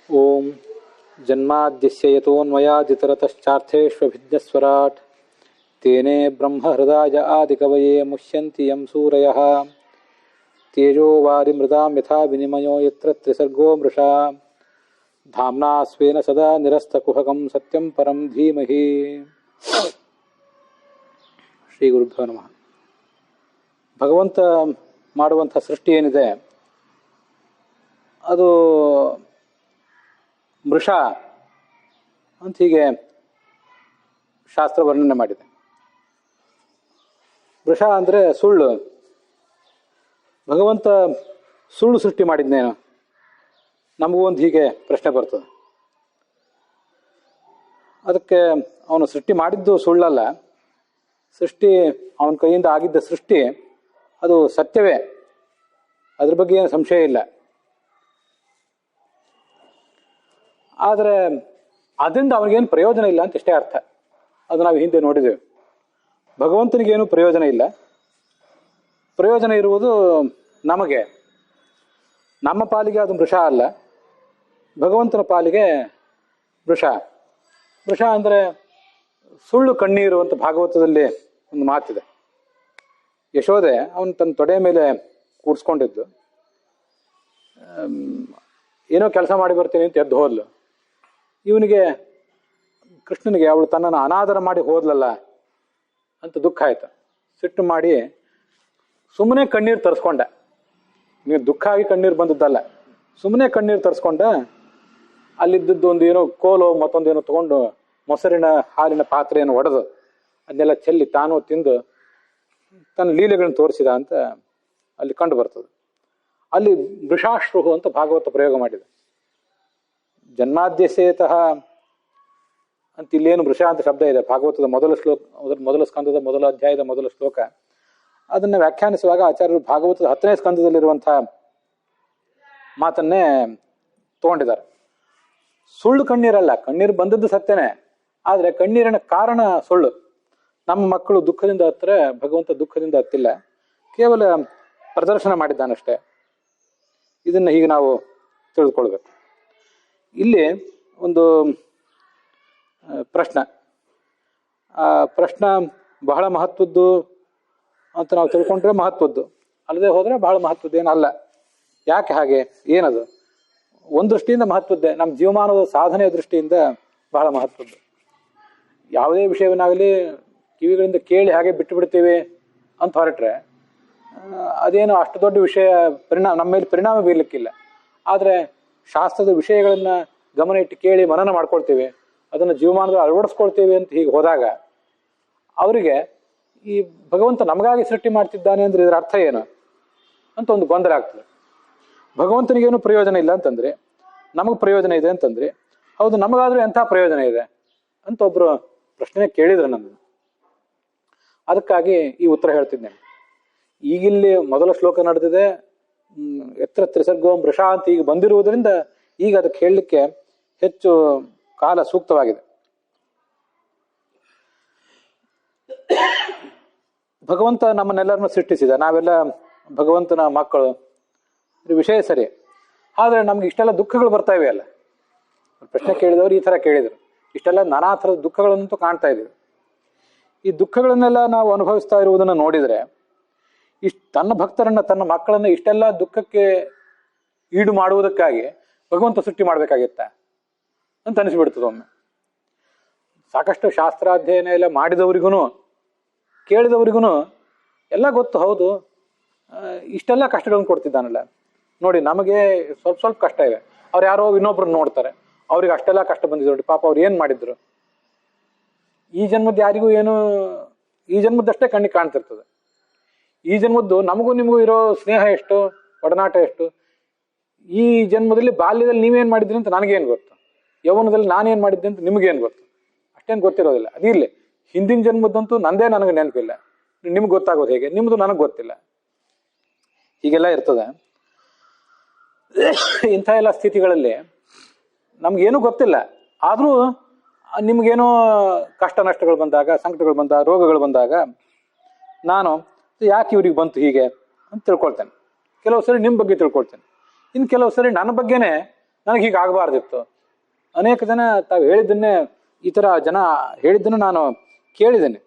ಓಂ ಜನ್ಮಾದ್ಯಸ್ಯ ಯತೋನ್ಮಯಾದಿತರತಶ್ಚಾರ್ಥೇಷ್ವಭಿಜ್ಞಸ್ವರಾಟ್ ತೇನೇ ಬ್ರಹ್ಮಹೃದಾಯ ಆದಿಕವಯೇ ಮುಹ್ಯಂತಿ M ಸೂರಯಃ ತೇಜೋ ವಾರಿಮೃತಾಂ ಯಥಾ ವಿನಿಮಯೋ ಯತ್ರ ತ್ರಿಸರ್ಗೋ ಮೃಷಾ ಧಾಮ್ನಾ ಸ್ವೇನ ಸದಾ ನಿರಸ್ತಕುಹಕಂ ಸತ್ಯಂ ಪರಂ ಧೀಮಹಿ. ಶ್ರೀ ಗುರುಭ್ಯೋ ನಮಃ. ಭಗವಂತ ಮಾಡುವಂಥ ಸೃಷ್ಟಿ ಏನಿದೆ ಅದು ಮೃಷ ಅಂತ ಹೀಗೆ ಶಾಸ್ತ್ರ ವರ್ಣನೆ ಮಾಡಿದೆ. ಮೃಷ ಅಂದರೆ ಸುಳ್ಳು. ಭಗವಂತ ಸುಳ್ಳು ಸೃಷ್ಟಿ ಮಾಡಿದ್ನೇನು? ನಮಗೂ ಒಂದು ಹೀಗೆ ಪ್ರಶ್ನೆ ಬರ್ತದೆ. ಅದಕ್ಕೆ ಅವನು ಸೃಷ್ಟಿ ಮಾಡಿದ್ದು ಸುಳ್ಳಲ್ಲ, ಸೃಷ್ಟಿ ಅವನ ಕೈಯಿಂದ ಆಗಿದ್ದ ಸೃಷ್ಟಿ ಅದು ಸತ್ಯವೇ, ಅದ್ರ ಬಗ್ಗೆ ಏನು ಸಂಶಯ ಇಲ್ಲ. ಆದರೆ ಅದರಿಂದ ಅವನಿಗೇನು ಪ್ರಯೋಜನ ಇಲ್ಲ ಅಂತ ಇಷ್ಟೇ ಅರ್ಥ. ಅದು ನಾವು ಹಿಂದೆ ನೋಡಿದ್ದೇವೆ. ಭಗವಂತನಿಗೇನು ಪ್ರಯೋಜನ ಇಲ್ಲ, ಪ್ರಯೋಜನ ಇರುವುದು ನಮಗೆ. ನಮ್ಮ ಪಾಲಿಗೆ ಅದು ಮೃಷ ಅಲ್ಲ, ಭಗವಂತನ ಪಾಲಿಗೆ ಮೃಷ. ಮೃಷ ಅಂದರೆ ಸುಳ್ಳು ಕಣ್ಣೀರು ಅಂತ ಭಾಗವತದಲ್ಲಿ ಒಂದು ಮಾತಿದೆ. ಯಶೋದೆ ಅವನು ತನ್ನ ತೊಡೆ ಮೇಲೆ ಕೂಡ್ಸ್ಕೊಂಡಿದ್ದು, ಏನೋ ಕೆಲಸ ಮಾಡಿ ಬರ್ತೀನಿ ಅಂತ ಎದ್ದು ಹೋದ್ಲು. ಇವನಿಗೆ ಕೃಷ್ಣನಿಗೆ ಅವಳು ತನ್ನನ್ನು ಅನಾದರ ಮಾಡಿ ಹೋದ್ಲಲ್ಲ ಅಂತ ದುಃಖ ಆಯ್ತು. ಸಿಟ್ಟು ಮಾಡಿ ಸುಮ್ಮನೆ ಕಣ್ಣೀರು ತರಿಸ್ಕೊಂಡ. ನೀವು ದುಃಖ ಆಗಿ ಕಣ್ಣೀರು ಬಂದದ್ದಲ್ಲ, ಸುಮ್ಮನೆ ಕಣ್ಣೀರು ತರಿಸ್ಕೊಂಡ. ಅಲ್ಲಿದ್ದದ್ದು ಒಂದು ಏನೋ ಕೋಲು ಮತ್ತೊಂದೇನೋ ತಗೊಂಡು ಮೊಸರಿನ ಹಾಲಿನ ಪಾತ್ರೆಯನ್ನು ಒಡೆದು ಅದನ್ನೆಲ್ಲ ಚೆಲ್ಲಿ ತಾನು ತಿಂದು ತನ್ನ ಲೀಲೆಗಳನ್ನು ತೋರಿಸಿದ ಅಂತ ಅಲ್ಲಿ ಕಂಡು ಬರ್ತದೆ. ಅಲ್ಲಿ ವೃಷಾಶ್ರು ಅಂತ ಭಾಗವತ ಪ್ರಯೋಗ ಮಾಡಿದೆ. ಜನ್ಮಾದ್ಯಸೇತಃ ಅಂತ ಇಲ್ಲೇನು ವೃಷ ಅಂತ ಶಬ್ದ ಇದೆ ಭಾಗವತದ ಮೊದಲ ಸ್ಕಂದದ ಮೊದಲ ಅಧ್ಯಾಯದ ಮೊದಲ ಶ್ಲೋಕ. ಅದನ್ನು ವ್ಯಾಖ್ಯಾನಿಸುವಾಗ ಆಚಾರ್ಯರು ಭಾಗವತದ 10ನೇ ಸ್ಕಂದದಲ್ಲಿರುವಂತಹ ಮಾತನ್ನೇ ತಗೊಂಡಿದ್ದಾರೆ. ಸುಳ್ಳು ಕಣ್ಣೀರಲ್ಲ, ಕಣ್ಣೀರು ಬಂದದ್ದು ಸತ್ಯನೇ, ಆದರೆ ಕಣ್ಣೀರಿನ ಕಾರಣ ಸುಳ್ಳು. ನಮ್ಮ ಮಕ್ಕಳು ದುಃಖದಿಂದ ಹತ್ತರೆ ಭಗವಂತ ದುಃಖದಿಂದ ಹತ್ತಿಲ್ಲ, ಕೇವಲ ಪ್ರದರ್ಶನ ಮಾಡಿದ್ದಾನಷ್ಟೇ. ಇದನ್ನು ಹೀಗೆ ನಾವು ತಿಳಿದುಕೊಳ್ಬೇಕು. ಇಲ್ಲಿ ಒಂದು ಪ್ರಶ್ನೆ, ಆ ಪ್ರಶ್ನೆ ಬಹಳ ಮಹತ್ವದ್ದು ಅಂತ ನಾವು ತಿಳ್ಕೊಂಡ್ರೆ ಮಹತ್ವದ್ದು, ಅಲ್ಲದೆ ಹೋದರೆ ಬಹಳ ಮಹತ್ವದ್ದು ಏನಲ್ಲ. ಯಾಕೆ ಹಾಗೆ? ಏನದು? ಒಂದು ದೃಷ್ಟಿಯಿಂದ ಮಹತ್ವದ್ದೇ, ನಮ್ಮ ಜೀವಮಾನದ ಸಾಧನೆಯ ದೃಷ್ಟಿಯಿಂದ ಬಹಳ ಮಹತ್ವದ್ದು. ಯಾವುದೇ ವಿಷಯವನ್ನಾಗಲಿ ಕಿವಿಗಳಿಂದ ಕೇಳಿ ಹಾಗೆ ಬಿಟ್ಟು ಬಿಡ್ತೀವಿ ಅಂತ ಹೊರಟ್ರೆ ಅದೇನು ಅಷ್ಟು ದೊಡ್ಡ ವಿಷಯ ನಮ್ಮ ಮೇಲೆ ಪರಿಣಾಮ ಬೀರ್ಲಿಕ್ಕಿಲ್ಲ. ಆದರೆ ಶಾಸ್ತ್ರದ ವಿಷಯಗಳನ್ನು ಗಮನ ಇಟ್ಟು ಕೇಳಿ ಮನನ ಮಾಡ್ಕೊಳ್ತೀವಿ, ಅದನ್ನು ಜೀವಮಾನದಲ್ಲಿ ಅಳವಡಿಸ್ಕೊಳ್ತೀವಿ ಅಂತ ಹೀಗೆ ಹೋದಾಗ ಅವರಿಗೆ ಈ ಭಗವಂತ ನಮಗಾಗಿ ಸೃಷ್ಟಿ ಮಾಡ್ತಿದ್ದಾನೆ ಅಂದ್ರೆ ಇದರ ಅರ್ಥ ಏನು ಅಂತ ಒಂದು ಗೊಂದಲ ಆಗ್ತದೆ. ಭಗವಂತನಿಗೇನು ಪ್ರಯೋಜನ ಇಲ್ಲ ಅಂತಂದ್ರೆ ನಮಗೆ ಪ್ರಯೋಜನ ಇದೆ ಅಂತಂದ್ರೆ, ಹೌದು ನಮಗಾದ್ರೂ ಎಂಥ ಪ್ರಯೋಜನ ಇದೆ ಅಂತ ಒಬ್ರು ಪ್ರಶ್ನೆ ಕೇಳಿದ್ರು ನನ್ನನ್ನು. ಅದಕ್ಕಾಗಿ ಈ ಉತ್ತರ ಹೇಳ್ತಿದ್ದೇನೆ. ಈಗಿಲ್ಲಿ ಮೊದಲ ಶ್ಲೋಕ ನಡೆದಿದೆ, ಎತ್ರ ತ್ರಿಸರ್ಗೋ ಮೃಷ ಅಂತ ಈಗ ಬಂದಿರುವುದರಿಂದ ಈಗ ಅದಕ್ಕೆ ಹೇಳಲಿಕ್ಕೆ ಹೆಚ್ಚು ಕಾಲ ಸೂಕ್ತವಾಗಿದೆ. ಭಗವಂತ ನಮ್ಮನ್ನೆಲ್ಲರನ್ನು ಸೃಷ್ಟಿಸಿದ, ನಾವೆಲ್ಲ ಭಗವಂತನ ಮಕ್ಕಳು, ವಿಷಯ ಸರಿ. ಆದರೆ ನಮ್ಗೆ ಇಷ್ಟೆಲ್ಲ ದುಃಖಗಳು ಬರ್ತಾ ಇವೆ ಅಲ್ಲ. ಪ್ರಶ್ನೆ ಕೇಳಿದವರು ಈ ಥರ ಕೇಳಿದರು. ಇಷ್ಟೆಲ್ಲ ನಾನಾ ಥರದ ದುಃಖಗಳನ್ನಂತೂ ಕಾಣ್ತಾ ಇದ್ದೀವಿ. ಈ ದುಃಖಗಳನ್ನೆಲ್ಲ ನಾವು ಅನುಭವಿಸ್ತಾ ಇರುವುದನ್ನು ನೋಡಿದರೆ ತನ್ನ ಭಕ್ತರನ್ನ, ತನ್ನ ಮಕ್ಕಳನ್ನು ಇಷ್ಟೆಲ್ಲ ದುಃಖಕ್ಕೆ ಈಡು ಮಾಡುವುದಕ್ಕಾಗಿ ಭಗವಂತ ಸೃಷ್ಟಿ ಮಾಡಬೇಕಾಗಿತ್ತ ಅಂತ ಅನಿಸ್ಬಿಡ್ತದೆ ಒಮ್ಮೆ. ಸಾಕಷ್ಟು ಶಾಸ್ತ್ರಾಧ್ಯಯನ ಎಲ್ಲ ಮಾಡಿದವರಿಗೂ ಕೇಳಿದವರಿಗೂ ಎಲ್ಲ ಗೊತ್ತು, ಹೌದು ಇಷ್ಟೆಲ್ಲ ಕಷ್ಟಗಳನ್ನು ಕೊಡ್ತಿದ್ದಾನಲ್ಲ. ನೋಡಿ ನಮಗೆ ಸ್ವಲ್ಪ ಸ್ವಲ್ಪ ಕಷ್ಟ ಇದೆ, ಅವ್ರು ಯಾರೋ ಇನ್ನೊಬ್ರನ್ನ ನೋಡ್ತಾರೆ, ಅವ್ರಿಗೆ ಅಷ್ಟೆಲ್ಲ ಕಷ್ಟ ಬಂದಿದೆ ನೋಡಿ, ಪಾಪ ಅವ್ರು ಏನು ಮಾಡಿದ್ರು. ಈ ಜನ್ಮದ ಯಾರಿಗೂ ಏನು, ಈ ಜನ್ಮದಷ್ಟೇ ಕಣ್ಣಿಗೆ ಕಾಣ್ತಿರ್ತದೆ. ಈ ಜನ್ಮದ್ದು ನಮಗೂ ನಿಮಗೂ ಇರೋ ಸ್ನೇಹ ಎಷ್ಟು, ಒಡನಾಟ ಎಷ್ಟು. ಈ ಜನ್ಮದಲ್ಲಿ ಬಾಲ್ಯದಲ್ಲಿ ನೀವೇನು ಮಾಡಿದ್ರಿ ಅಂತ ನನಗೇನು ಗೊತ್ತು, ಯೌವನದಲ್ಲಿ ನಾನೇನು ಮಾಡಿದ್ದೆ ಅಂತ ನಿಮಗೇನು ಗೊತ್ತು, ಅಷ್ಟೇನು ಗೊತ್ತಿರೋದಿಲ್ಲ. ಅದಿರಲಿ, ಹಿಂದಿನ ಜನ್ಮದ್ದಂತೂ ನಂದೇ ನನಗೆ ನೆನಪಿಲ್ಲ, ನಿಮ್ಗೆ ಗೊತ್ತಾಗೋದು ಹೇಗೆ? ನಿಮ್ಮದು ನನಗೆ ಗೊತ್ತಿಲ್ಲ. ಹೀಗೆಲ್ಲ ಇರ್ತದೆ. ಇಂಥ ಎಲ್ಲ ಸ್ಥಿತಿಗಳಲ್ಲಿ ನಮ್ಗೇನೂ ಗೊತ್ತಿಲ್ಲ, ಆದರೂ ನಿಮಗೇನೋ ಕಷ್ಟ ನಷ್ಟಗಳು ಬಂದಾಗ, ಸಂಕಟಗಳು ಬಂದಾಗ, ರೋಗಗಳು ಬಂದಾಗ ನಾನು ಯಾಕೆ ಇವ್ರಿಗೆ ಬಂತು ಹೀಗೆ ಅಂತ ತಿಳ್ಕೊಳ್ತೇನೆ. ಕೆಲವು ಸರಿ ನಿಮ್ಮ ಬಗ್ಗೆ ತಿಳ್ಕೊಳ್ತೇನೆ, ಇನ್ನು ಕೆಲವು ಸರಿ ನನ್ನ ಬಗ್ಗೆನೇ ನನಗೆ ಹೀಗಾಗಬಾರ್ದಿತ್ತು. ಅನೇಕ ಜನ ತಾವು ಹೇಳಿದ್ದನ್ನೇ, ಈ ಥರ ಜನ ಹೇಳಿದ್ದನ್ನು ನಾನು ಕೇಳಿದ್ದೇನೆ.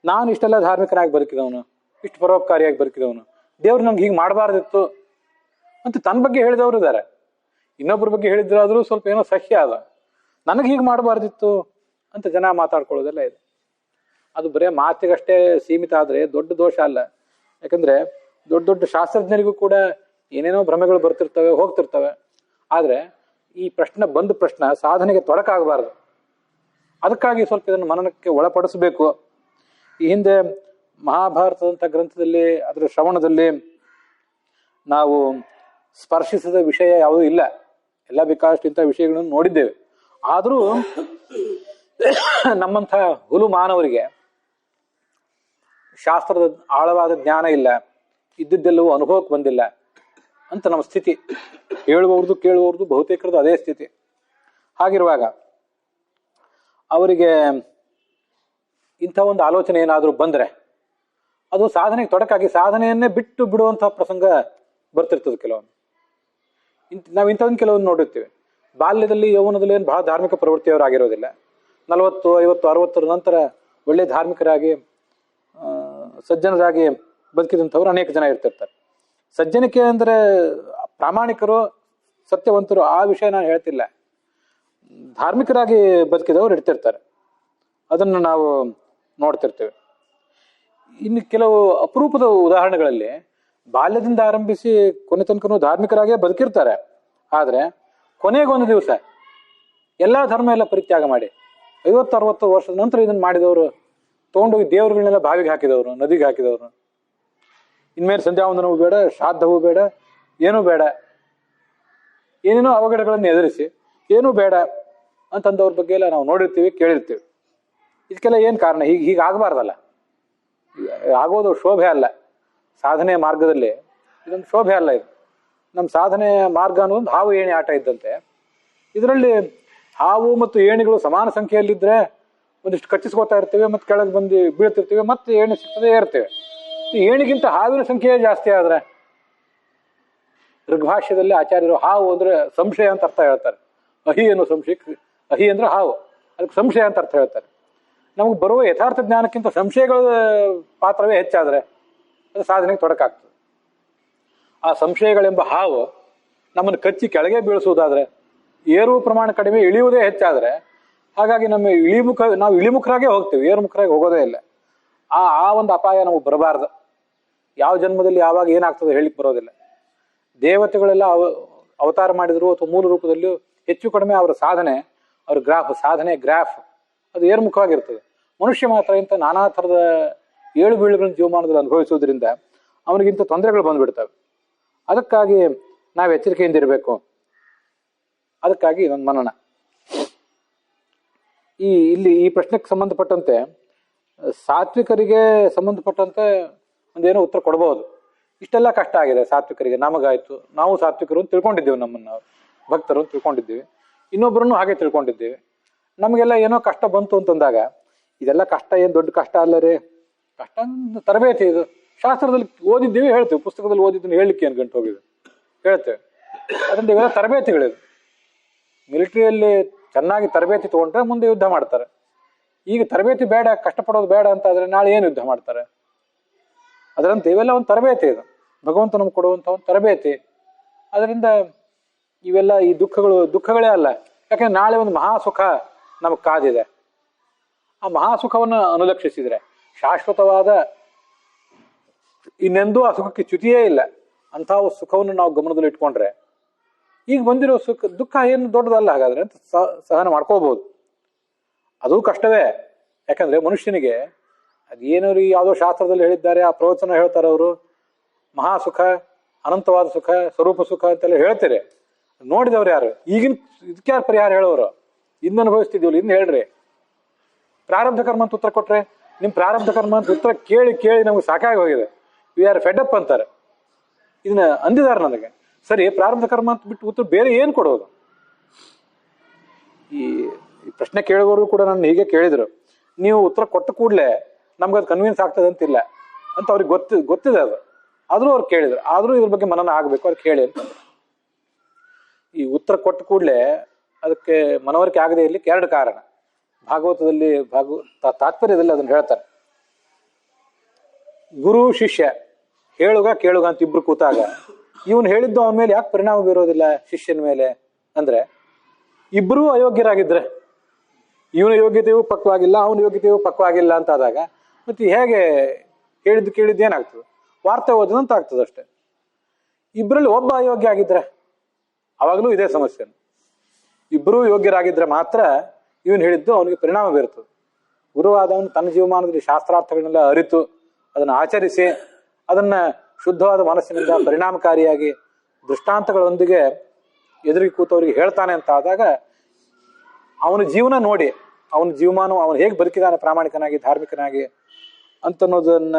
ನಾನು ಇಷ್ಟೆಲ್ಲ ಧಾರ್ಮಿಕನಾಗಿ ಬದುಕಿದವನು, ಇಷ್ಟು ಪರೋಪಕಾರಿಯಾಗಿ ಬದುಕಿದವನು, ದೇವ್ರು ನಂಗೆ ಹೀಗೆ ಮಾಡಬಾರ್ದಿತ್ತು ಅಂತ ತನ್ನ ಬಗ್ಗೆ ಹೇಳಿದವರು ಇದ್ದಾರೆ. ಇನ್ನೊಬ್ಬರ ಬಗ್ಗೆ ಹೇಳಿದ್ರಾದ್ರೂ ಸ್ವಲ್ಪ ಏನೋ ಸಹ್ಯ ಅದ, ನನಗೆ ಹೀಗೆ ಮಾಡಬಾರ್ದಿತ್ತು ಅಂತ ಜನ ಮಾತಾಡ್ಕೊಳ್ಳೋದೆಲ್ಲ ಇದೆ. ಅದು ಬರೇ ಮಾತಿಗಷ್ಟೇ ಸೀಮಿತ ಆದರೆ ದೊಡ್ಡ ದೋಷ ಅಲ್ಲ. ಯಾಕಂದ್ರೆ ದೊಡ್ಡ ದೊಡ್ಡ ಶಾಸ್ತ್ರಜ್ಞರಿಗೂ ಕೂಡ ಏನೇನೋ ಭ್ರಮೆಗಳು ಬರ್ತಿರ್ತವೆ, ಹೋಗ್ತಿರ್ತವೆ. ಆದರೆ ಈ ಪ್ರಶ್ನೆ ಸಾಧನೆಗೆ ತೊಡಕಾಗಬಾರ್ದು. ಅದಕ್ಕಾಗಿ ಸ್ವಲ್ಪ ಇದನ್ನು ಮನನಕ್ಕೆ ಒಳಪಡಿಸಬೇಕು. ಈ ಹಿಂದೆ ಮಹಾಭಾರತದಂಥ ಗ್ರಂಥದಲ್ಲಿ, ಅದರ ಶ್ರವಣದಲ್ಲಿ ನಾವು ಸ್ಪರ್ಶಿಸಿದ ವಿಷಯ ಯಾವುದೂ ಇಲ್ಲ. ಎಲ್ಲ ಬೇಕಾದಷ್ಟು ಇಂಥ ವಿಷಯಗಳನ್ನು ನೋಡಿದ್ದೇವೆ. ಆದರೂ ನಮ್ಮಂಥ ಹುಲು ಮಾನವರಿಗೆ ಶಾಸ್ತ್ರದ ಆಳವಾದ ಜ್ಞಾನ ಇಲ್ಲ, ಇದ್ದಿದ್ದೆಲ್ಲವೂ ಅನುಭವಕ್ಕೆ ಬಂದಿಲ್ಲ ಅಂತ ನಮ್ಮ ಸ್ಥಿತಿ. ಹೇಳುವವ್ರದ್ದು ಕೇಳುವವ್ರದ್ದು ಬಹುತೇಕರದ್ದು ಅದೇ ಸ್ಥಿತಿ. ಹಾಗಿರುವಾಗ ಅವರಿಗೆ ಇಂಥ ಒಂದು ಆಲೋಚನೆ ಏನಾದರೂ ಬಂದರೆ ಅದು ಸಾಧನೆಗೆ ತೊಡಕಾಗಿ ಸಾಧನೆಯನ್ನೇ ಬಿಟ್ಟು ಬಿಡುವಂತಹ ಪ್ರಸಂಗ ಬರ್ತಿರ್ತದೆ. ಕೆಲವೊಂದು ನಾವು ಇಂಥದನ್ನು ಕೆಲವೊಂದು ನೋಡಿರ್ತೀವಿ. ಬಾಲ್ಯದಲ್ಲಿ ಯೌವನದಲ್ಲಿ ಏನು ಬಹಳ ಧಾರ್ಮಿಕ ಪ್ರವೃತ್ತಿಯವರಾಗಿರೋದಿಲ್ಲ. 40, 50, 60 ನಂತರ ಒಳ್ಳೆ ಧಾರ್ಮಿಕರಾಗಿ ಸಜ್ಜನರಾಗಿ ಬದುಕಿದಂಥವ್ರು ಅನೇಕ ಜನ ಇರ್ತಿರ್ತಾರೆ. ಸಜ್ಜನಿಕೆ ಅಂದರೆ ಪ್ರಾಮಾಣಿಕರು, ಸತ್ಯವಂತರು, ಆ ವಿಷಯ ನಾನು ಹೇಳ್ತಿಲ್ಲ. ಧಾರ್ಮಿಕರಾಗಿ ಬದುಕಿದವರು ಇರ್ತಿರ್ತಾರೆ. ಅದನ್ನು ನಾವು ನೋಡ್ತಿರ್ತೇವೆ. ಇನ್ನು ಕೆಲವು ಅಪರೂಪದ ಉದಾಹರಣೆಗಳಲ್ಲಿ ಬಾಲ್ಯದಿಂದ ಆರಂಭಿಸಿ ಕೊನೆ ತನಕನೂ ಧಾರ್ಮಿಕರಾಗೇ ಬದುಕಿರ್ತಾರೆ. ಆದರೆ ಕೊನೆಗೊಂದು ದಿವಸ ಎಲ್ಲ ಧರ್ಮ ಎಲ್ಲ ಪರಿತ್ಯಾಗ ಮಾಡಿ 50-60 ವರ್ಷದ ನಂತರ ಇದನ್ನು ಮಾಡಿದವರು, ತೊಗೊಂಡೋಗಿ ದೇವರುಗಳನ್ನೆಲ್ಲ ಬಾವಿಗೆ ಹಾಕಿದವರು, ನದಿಗೆ ಹಾಕಿದವರು, ಇನ್ಮೇಲೆ ಸಂಧ್ಯಾವಂದನವೂ ಬೇಡ, ಶ್ರಾದ್ದವೂ ಬೇಡ, ಏನೂ ಬೇಡ, ಏನೇನೋ ಅವಘಡಗಳನ್ನು ಎದುರಿಸಿ ಏನೂ ಬೇಡ ಅಂತಂದವ್ರ ಬಗ್ಗೆ ಎಲ್ಲ ನಾವು ನೋಡಿರ್ತೀವಿ, ಕೇಳಿರ್ತೀವಿ. ಇದಕ್ಕೆಲ್ಲ ಏನು ಕಾರಣ? ಹೀಗಾಗಬಾರ್ದಲ್ಲ. ಆಗೋದು ಶೋಭೆ ಅಲ್ಲ. ಸಾಧನೆಯ ಮಾರ್ಗದಲ್ಲಿ ಇದೊಂದು ಶೋಭೆ ಅಲ್ಲ. ಇದು ನಮ್ಮ ಸಾಧನೆಯ ಮಾರ್ಗ ಅನ್ನೋದು ಹಾವು ಏಣಿ ಆಟ ಇದ್ದಂತೆ. ಇದರಲ್ಲಿ ಹಾವು ಮತ್ತು ಏಣಿಗಳು ಸಮಾನ ಸಂಖ್ಯೆಯಲ್ಲಿದ್ದರೆ ಒಂದಿಷ್ಟು ಕಚ್ಚಿಸ್ಕೋತಾ ಇರ್ತೇವೆ, ಮತ್ತು ಕೆಳಗೆ ಬಂದು ಬೀಳ್ತಿರ್ತೀವಿ, ಮತ್ತೆ ಏಣಿ ಸಿಗ್ತದೆ ಏರ್ತೇವೆ. ಈ ಏಣಿಗಿಂತ ಹಾವಿನ ಸಂಖ್ಯೆ ಜಾಸ್ತಿ ಆದರೆ, ಋಗ್ಭಾಷ್ಯದಲ್ಲಿ ಆಚಾರ್ಯರು ಹಾವು ಅಂದರೆ ಸಂಶಯ ಅಂತ ಅರ್ಥ ಹೇಳ್ತಾರೆ. ಅಹಿ ಅನ್ನೋ ಸಂಶಯಕ್ಕೆ, ಅಹಿ ಅಂದ್ರೆ ಹಾವು, ಅದಕ್ಕೆ ಸಂಶಯ ಅಂತ ಅರ್ಥ ಹೇಳ್ತಾರೆ. ನಮಗೆ ಬರುವ ಯಥಾರ್ಥ ಜ್ಞಾನಕ್ಕಿಂತ ಸಂಶಯಗಳ ಪಾತ್ರವೇ ಹೆಚ್ಚಾದರೆ ಅದು ಸಾಧನೆಗೆ ತೊಡಕಾಗ್ತದೆ. ಆ ಸಂಶಯಗಳೆಂಬ ಹಾವು ನಮ್ಮನ್ನು ಕಚ್ಚಿ ಕೆಳಗೆ ಬೀಳಿಸುವುದಾದರೆ, ಏರುವ ಪ್ರಮಾಣ ಕಡಿಮೆ, ಇಳಿಯುವುದೇ ಹೆಚ್ಚಾದರೆ, ಹಾಗಾಗಿ ನಾವು ಇಳಿಮುಖರಾಗೇ ಹೋಗ್ತೀವಿ, ಏರುಮುಖರಾಗಿ ಹೋಗೋದೇ ಇಲ್ಲ. ಆ ಒಂದು ಅಪಾಯ ನಮಗೆ ಬರಬಾರ್ದು. ಯಾವ ಜನ್ಮದಲ್ಲಿ ಯಾವಾಗ ಏನಾಗ್ತದೆ ಹೇಳಿಕ್ಕೆ ಬರೋದಿಲ್ಲ. ದೇವತೆಗಳೆಲ್ಲ ಅವತಾರ ಮಾಡಿದ್ರು ಅಥವಾ ಮೂಲ ರೂಪದಲ್ಲಿಯೂ ಹೆಚ್ಚು ಕಡಿಮೆ ಅವರ ಸಾಧನೆ, ಅವ್ರ ಸಾಧನೆ ಗ್ರಾಫ್ ಅದು ಏರ್ಮುಖವಾಗಿರ್ತದೆ. ಮನುಷ್ಯ ಮಾತ್ರ ಇಂಥ ನಾನಾ ಥರದ ಏಳು ಬೀಳುಗಳನ್ನು ಜೀವಮಾನದಲ್ಲಿ ಅನುಭವಿಸುವುದರಿಂದ ಅವನಿಗಿಂತ ತೊಂದರೆಗಳು ಬಂದ್ಬಿಡ್ತವೆ. ಅದಕ್ಕಾಗಿ ನಾವು ಎಚ್ಚರಿಕೆಯಿಂದ ಇರಬೇಕು. ಅದಕ್ಕಾಗಿ ನನ್ನ ಮನನ ಈ ಪ್ರಶ್ನೆಗೆ ಸಂಬಂಧಪಟ್ಟಂತೆ ಸಾತ್ವಿಕರಿಗೆ ಸಂಬಂಧಪಟ್ಟಂತೆ ಒಂದೇನೋ ಉತ್ತರ ಕೊಡಬಹುದು. ಇಷ್ಟೆಲ್ಲ ಕಷ್ಟ ಆಗಿದೆ ಸಾತ್ವಿಕರಿಗೆ, ನಮಗಾಯ್ತು, ನಾವು ಸಾತ್ವಿಕರು ಅಂತ ತಿಳ್ಕೊಂಡಿದ್ದೇವೆ, ನಮ್ಮನ್ನು ನಾವು ಭಕ್ತರು ಅಂತ ತಿಳ್ಕೊಂಡಿದ್ದೀವಿ, ಇನ್ನೊಬ್ಬರನ್ನು ಹಾಗೆ ತಿಳ್ಕೊಂಡಿದ್ದೀವಿ. ನಮಗೆಲ್ಲ ಏನೋ ಕಷ್ಟ ಬಂತು ಅಂತಂದಾಗ, ಇದೆಲ್ಲ ಕಷ್ಟ ಏನು ದೊಡ್ಡ ಕಷ್ಟ ಅಲ್ಲ ರೀ, ಕಷ್ಟ ತರಬೇತಿ. ಇದು ಶಾಸ್ತ್ರದಲ್ಲಿ ಓದಿದ್ದೀವಿ, ಹೇಳ್ತೀವಿ, ಪುಸ್ತಕದಲ್ಲಿ ಓದಿದ್ದನ್ನು ಹೇಳಲಿಕ್ಕೆ ಏನು ಗಂಟು ಹೋಗಿದೆ ಹೇಳ್ತೇವೆ. ಅದರಿಂದ ಇವೆಲ್ಲ ತರಬೇತಿಗಳಿದು. ಮಿಲಿಟರಿಯಲ್ಲಿ ಚೆನ್ನಾಗಿ ತರಬೇತಿ ತೊಗೊಂಡ್ರೆ ಮುಂದೆ ಯುದ್ಧ ಮಾಡ್ತಾರೆ. ಈಗ ತರಬೇತಿ ಬೇಡ, ಕಷ್ಟಪಡೋದು ಬೇಡ ಅಂತ ಆದರೆ ನಾಳೆ ಏನು ಯುದ್ಧ ಮಾಡ್ತಾರೆ? ಅದರಂತೆ ಇವೆಲ್ಲ ಒಂದು ತರಬೇತಿ. ಇದು ಭಗವಂತ ನಮ್ಗೆ ಕೊಡುವಂಥ ಒಂದು ತರಬೇತಿ. ಅದರಿಂದ ಇವೆಲ್ಲ ಈ ದುಃಖಗಳೇ ಅಲ್ಲ. ಯಾಕಂದ್ರೆ ನಾಳೆ ಒಂದು ಮಹಾಸುಖ ನಮಗೆ ಕಾದಿದೆ. ಆ ಮಹಾಸುಖವನ್ನು ಅನುಲಕ್ಷಿಸಿದರೆ, ಶಾಶ್ವತವಾದ ಇನ್ನೆಂದೂ ಆ ಸುಖಕ್ಕೆ ಚ್ಯುತಿಯೇ ಇಲ್ಲ ಅಂಥ ಸುಖವನ್ನು ನಾವು ಗಮನದಲ್ಲಿ ಇಟ್ಕೊಂಡ್ರೆ, ಈಗ ಬಂದಿರೋ ದುಃಖ ಏನು ದೊಡ್ಡದಲ್ಲ ಹಾಗಾದ್ರೆ ಅಂತ ಸಹನ ಮಾಡ್ಕೋಬಹುದು. ಅದು ಕಷ್ಟವೇ. ಯಾಕಂದ್ರೆ ಮನುಷ್ಯನಿಗೆ ಅದೇನೋ ಯಾವುದೋ ಶಾಸ್ತ್ರದಲ್ಲಿ ಹೇಳಿದ್ದಾರೆ, ಆ ಪ್ರವಚನ ಹೇಳ್ತಾರೆ ಅವರು, ಮಹಾಸುಖ, ಅನಂತವಾದ ಸುಖ, ಸ್ವರೂಪ ಸುಖ ಅಂತೆಲ್ಲ ಹೇಳ್ತಾರೆ. ನೋಡಿದವ್ರು ಯಾರು? ಈಗಿನ ಇದಕ್ಕೆ ಯಾರು ಪರಿಹಾರ ಹೇಳೋರು? ಇನ್ನು ಅನುಭವಿಸ್ತಿದ್ದೀವಲ್ಲ, ಇನ್ನು ಹೇಳ್ರಿ. ಪ್ರಾರಬ್ಧ ಕರ್ಮ ಅಂತ ಉತ್ತರ ಕೊಟ್ರೆ, ನಿಮ್ಮ ಪ್ರಾರಬ್ಧ ಕರ್ಮ ಅಂತ ಉತ್ತರ ಕೇಳಿ ಕೇಳಿ ನಮ್ಗೆ ಸಾಕಾಗಿ ಹೋಗಿದೆ. ವಿ ಆರ್ ಫೆಡ್ ಅಪ್ ಅಂತಾರೆ. ಇದನ್ನ ಅಂದಿದ್ದಾರೆ ನನಗೆ. ಸರಿ, ಪ್ರಾರಬ್ಧ ಕರ್ಮ ಅಂತ ಬಿಟ್ಟು ಉತ್ತರ ಬೇರೆ ಏನು ಕೊಡೋದು? ಈ ಪ್ರಶ್ನೆ ಕೇಳುವವರು ಕೂಡ ನನ್ನ ಹೀಗೆ ಕೇಳಿದ್ರು, ನೀವು ಉತ್ತರ ಕೊಟ್ಟ ಕೂಡಲೇ ನಮ್ಗೆ ಅದು ಕನ್ವಿನ್ಸ್ ಆಗ್ತದೆ ಅಂತಿಲ್ಲ ಅಂತ ಅವ್ರಿಗೆ ಗೊತ್ತಿದೆ ಅದು. ಆದರೂ ಅವ್ರು ಕೇಳಿದ್ರು, ಆದರೂ ಇದ್ರ ಬಗ್ಗೆ ಮನನ ಆಗಬೇಕು, ಅವ್ರು ಕೇಳಿ ಅಂತ. ಈ ಉತ್ತರ ಕೊಟ್ಟ ಕೂಡಲೇ ಅದಕ್ಕೆ ಮನವರಿಕೆ ಆಗದೆ ಇರ್ಲಿಕ್ಕೆ ಎರಡು ಕಾರಣ. ಭಾಗವತದಲ್ಲಿ ತಾತ್ಪರ್ಯದಲ್ಲಿ ಅದನ್ನು ಹೇಳ್ತಾರೆ. ಗುರು ಶಿಷ್ಯ ಹೇಳುಗ ಕೇಳುಗ ಅಂತ ಇಬ್ರು ಕೂತಾಗ ಇವನು ಹೇಳಿದ್ದು ಅವನ ಮೇಲೆ ಯಾಕೆ ಪರಿಣಾಮ ಬೀರೋದಿಲ್ಲ ಶಿಷ್ಯನ ಮೇಲೆ ಅಂದ್ರೆ, ಇಬ್ಬರೂ ಅಯೋಗ್ಯರಾಗಿದ್ರೆ, ಇವನ ಯೋಗ್ಯತೆಯೂ ಪಕ್ವಾಗಿಲ್ಲ, ಅವನ ಯೋಗ್ಯತೆಯೂ ಪಕ್ವಾಗಿಲ್ಲ ಅಂತ ಆದಾಗ ಮತ್ತೆ ಹೇಗೆ ಹೇಳಿದ್ದು ಕೇಳಿದ್ದು ಏನಾಗ್ತದೆ? ವಾರ್ತೆ ಓದಿದಂತ ಆಗ್ತದೆ ಅಷ್ಟೆ. ಇಬ್ಬರಲ್ಲಿ ಒಬ್ಬ ಅಯೋಗ್ಯ ಆಗಿದ್ರೆ ಅವಾಗಲೂ ಇದೇ ಸಮಸ್ಯೆ. ಇಬ್ಬರೂ ಯೋಗ್ಯರಾಗಿದ್ರೆ ಮಾತ್ರ ಇವನು ಹೇಳಿದ್ದು ಅವನಿಗೆ ಪರಿಣಾಮ ಬೀರ್ತದೆ. ಗುರುವಾದವನು ತನ್ನ ಜೀವಮಾನದಲ್ಲಿ ಶಾಸ್ತ್ರಾರ್ಥಗಳನ್ನೆಲ್ಲ ಅರಿತು ಅದನ್ನು ಆಚರಿಸಿ ಅದನ್ನ ಶುದ್ಧವಾದ ಮನಸ್ಸಿನಿಂದ ಪರಿಣಾಮಕಾರಿಯಾಗಿ ದೃಷ್ಟಾಂತಗಳೊಂದಿಗೆ ಎದುರಿಗೆ ಕೂತವರಿಗೆ ಹೇಳ್ತಾನೆ ಅಂತ ಆದಾಗ ಅವನ ಜೀವನ ನೋಡಿ, ಅವನ ಜೀವಮಾನ ಅವನು ಹೇಗೆ ಬದುಕಿದಾನೆ ಪ್ರಾಮಾಣಿಕನಾಗಿ ಧಾರ್ಮಿಕನಾಗಿ ಅಂತನ್ನೋದನ್ನ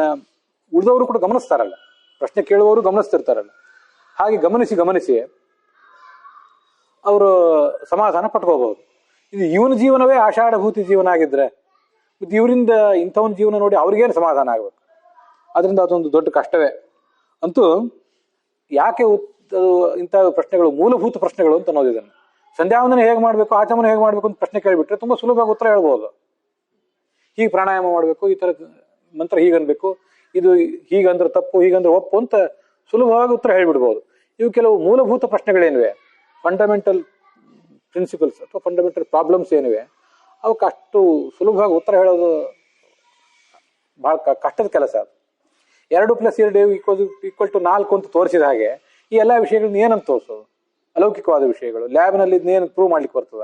ಉಳಿದವರು ಕೂಡ ಗಮನಿಸ್ತಾರಲ್ಲ, ಪ್ರಶ್ನೆ ಕೇಳುವವರು ಗಮನಿಸ್ತಿರ್ತಾರಲ್ಲ. ಹಾಗೆ ಗಮನಿಸಿ ಅವರು ಸಮಾಧಾನ ಪಟ್ಕೋಬಹುದು. ಇದು ಇವನ ಜೀವನವೇ ಆಷಾಢಭೂತಿ ಜೀವನ ಆಗಿದ್ರೆ ಮತ್ತೆ ಇವರಿಂದ ಇಂಥವನ ಜೀವನ ನೋಡಿ ಅವ್ರಿಗೇನು ಸಮಾಧಾನ ಆಗ್ಬೇಕು? ಅದರಿಂದ ಅದೊಂದು ದೊಡ್ಡ ಕಷ್ಟವೇ. ಅಂತೂ ಯಾಕೆ ಇಂಥ ಪ್ರಶ್ನೆಗಳು ಮೂಲಭೂತ ಪ್ರಶ್ನೆಗಳು ಅಂತ ಅನ್ನೋದು. ಇದನ್ನು ಸಂಧ್ಯಾವಂದನೆ ಹೇಗೆ ಮಾಡಬೇಕು, ಆಚಮನ ಹೇಗೆ ಮಾಡಬೇಕು ಅಂತ ಪ್ರಶ್ನೆ ಕೇಳಿಬಿಟ್ರೆ ತುಂಬಾ ಸುಲಭವಾಗಿ ಉತ್ತರ ಹೇಳ್ಬೋದು. ಹೀಗೆ ಪ್ರಾಣಾಯಾಮ ಮಾಡಬೇಕು, ಈ ತರ ಮಂತ್ರ ಹೀಗನ್ಬೇಕು, ಇದು ಹೀಗಂದ್ರೆ ತಪ್ಪು ಹೀಗಂದ್ರೆ ಒಪ್ಪು ಅಂತ ಸುಲಭವಾಗಿ ಉತ್ತರ ಹೇಳ್ಬಿಡ್ಬೋದು. ಇವು ಕೆಲವು ಮೂಲಭೂತ ಪ್ರಶ್ನೆಗಳೇನಿವೆ, ಫಂಡಮೆಂಟಲ್ ಪ್ರಿನ್ಸಿಪಲ್ಸ್ ಅಥವಾ ಫಂಡಮೆಂಟಲ್ ಪ್ರಾಬ್ಲಮ್ಸ್ ಏನಿವೆ, ಅವಕ್ಕೆ ಅಷ್ಟು ಸುಲಭವಾಗಿ ಉತ್ತರ ಹೇಳೋದು ಬಹಳ ಕಷ್ಟದ ಕೆಲಸ. ಅದು 2+2=4 ಅಂತ ತೋರಿಸಿದ ಹಾಗೆ ಈ ಎಲ್ಲ ವಿಷಯಗಳನ್ನ ಏನಂತ ತೋರಿಸೋದು? ಅಲೌಕಿಕವಾದ ವಿಷಯಗಳು ಲ್ಯಾಬ್ನಲ್ಲಿ ಇದನ್ನೇನು ಪ್ರೂವ್ ಮಾಡ್ಲಿಕ್ಕೆ ಬರ್ತದ?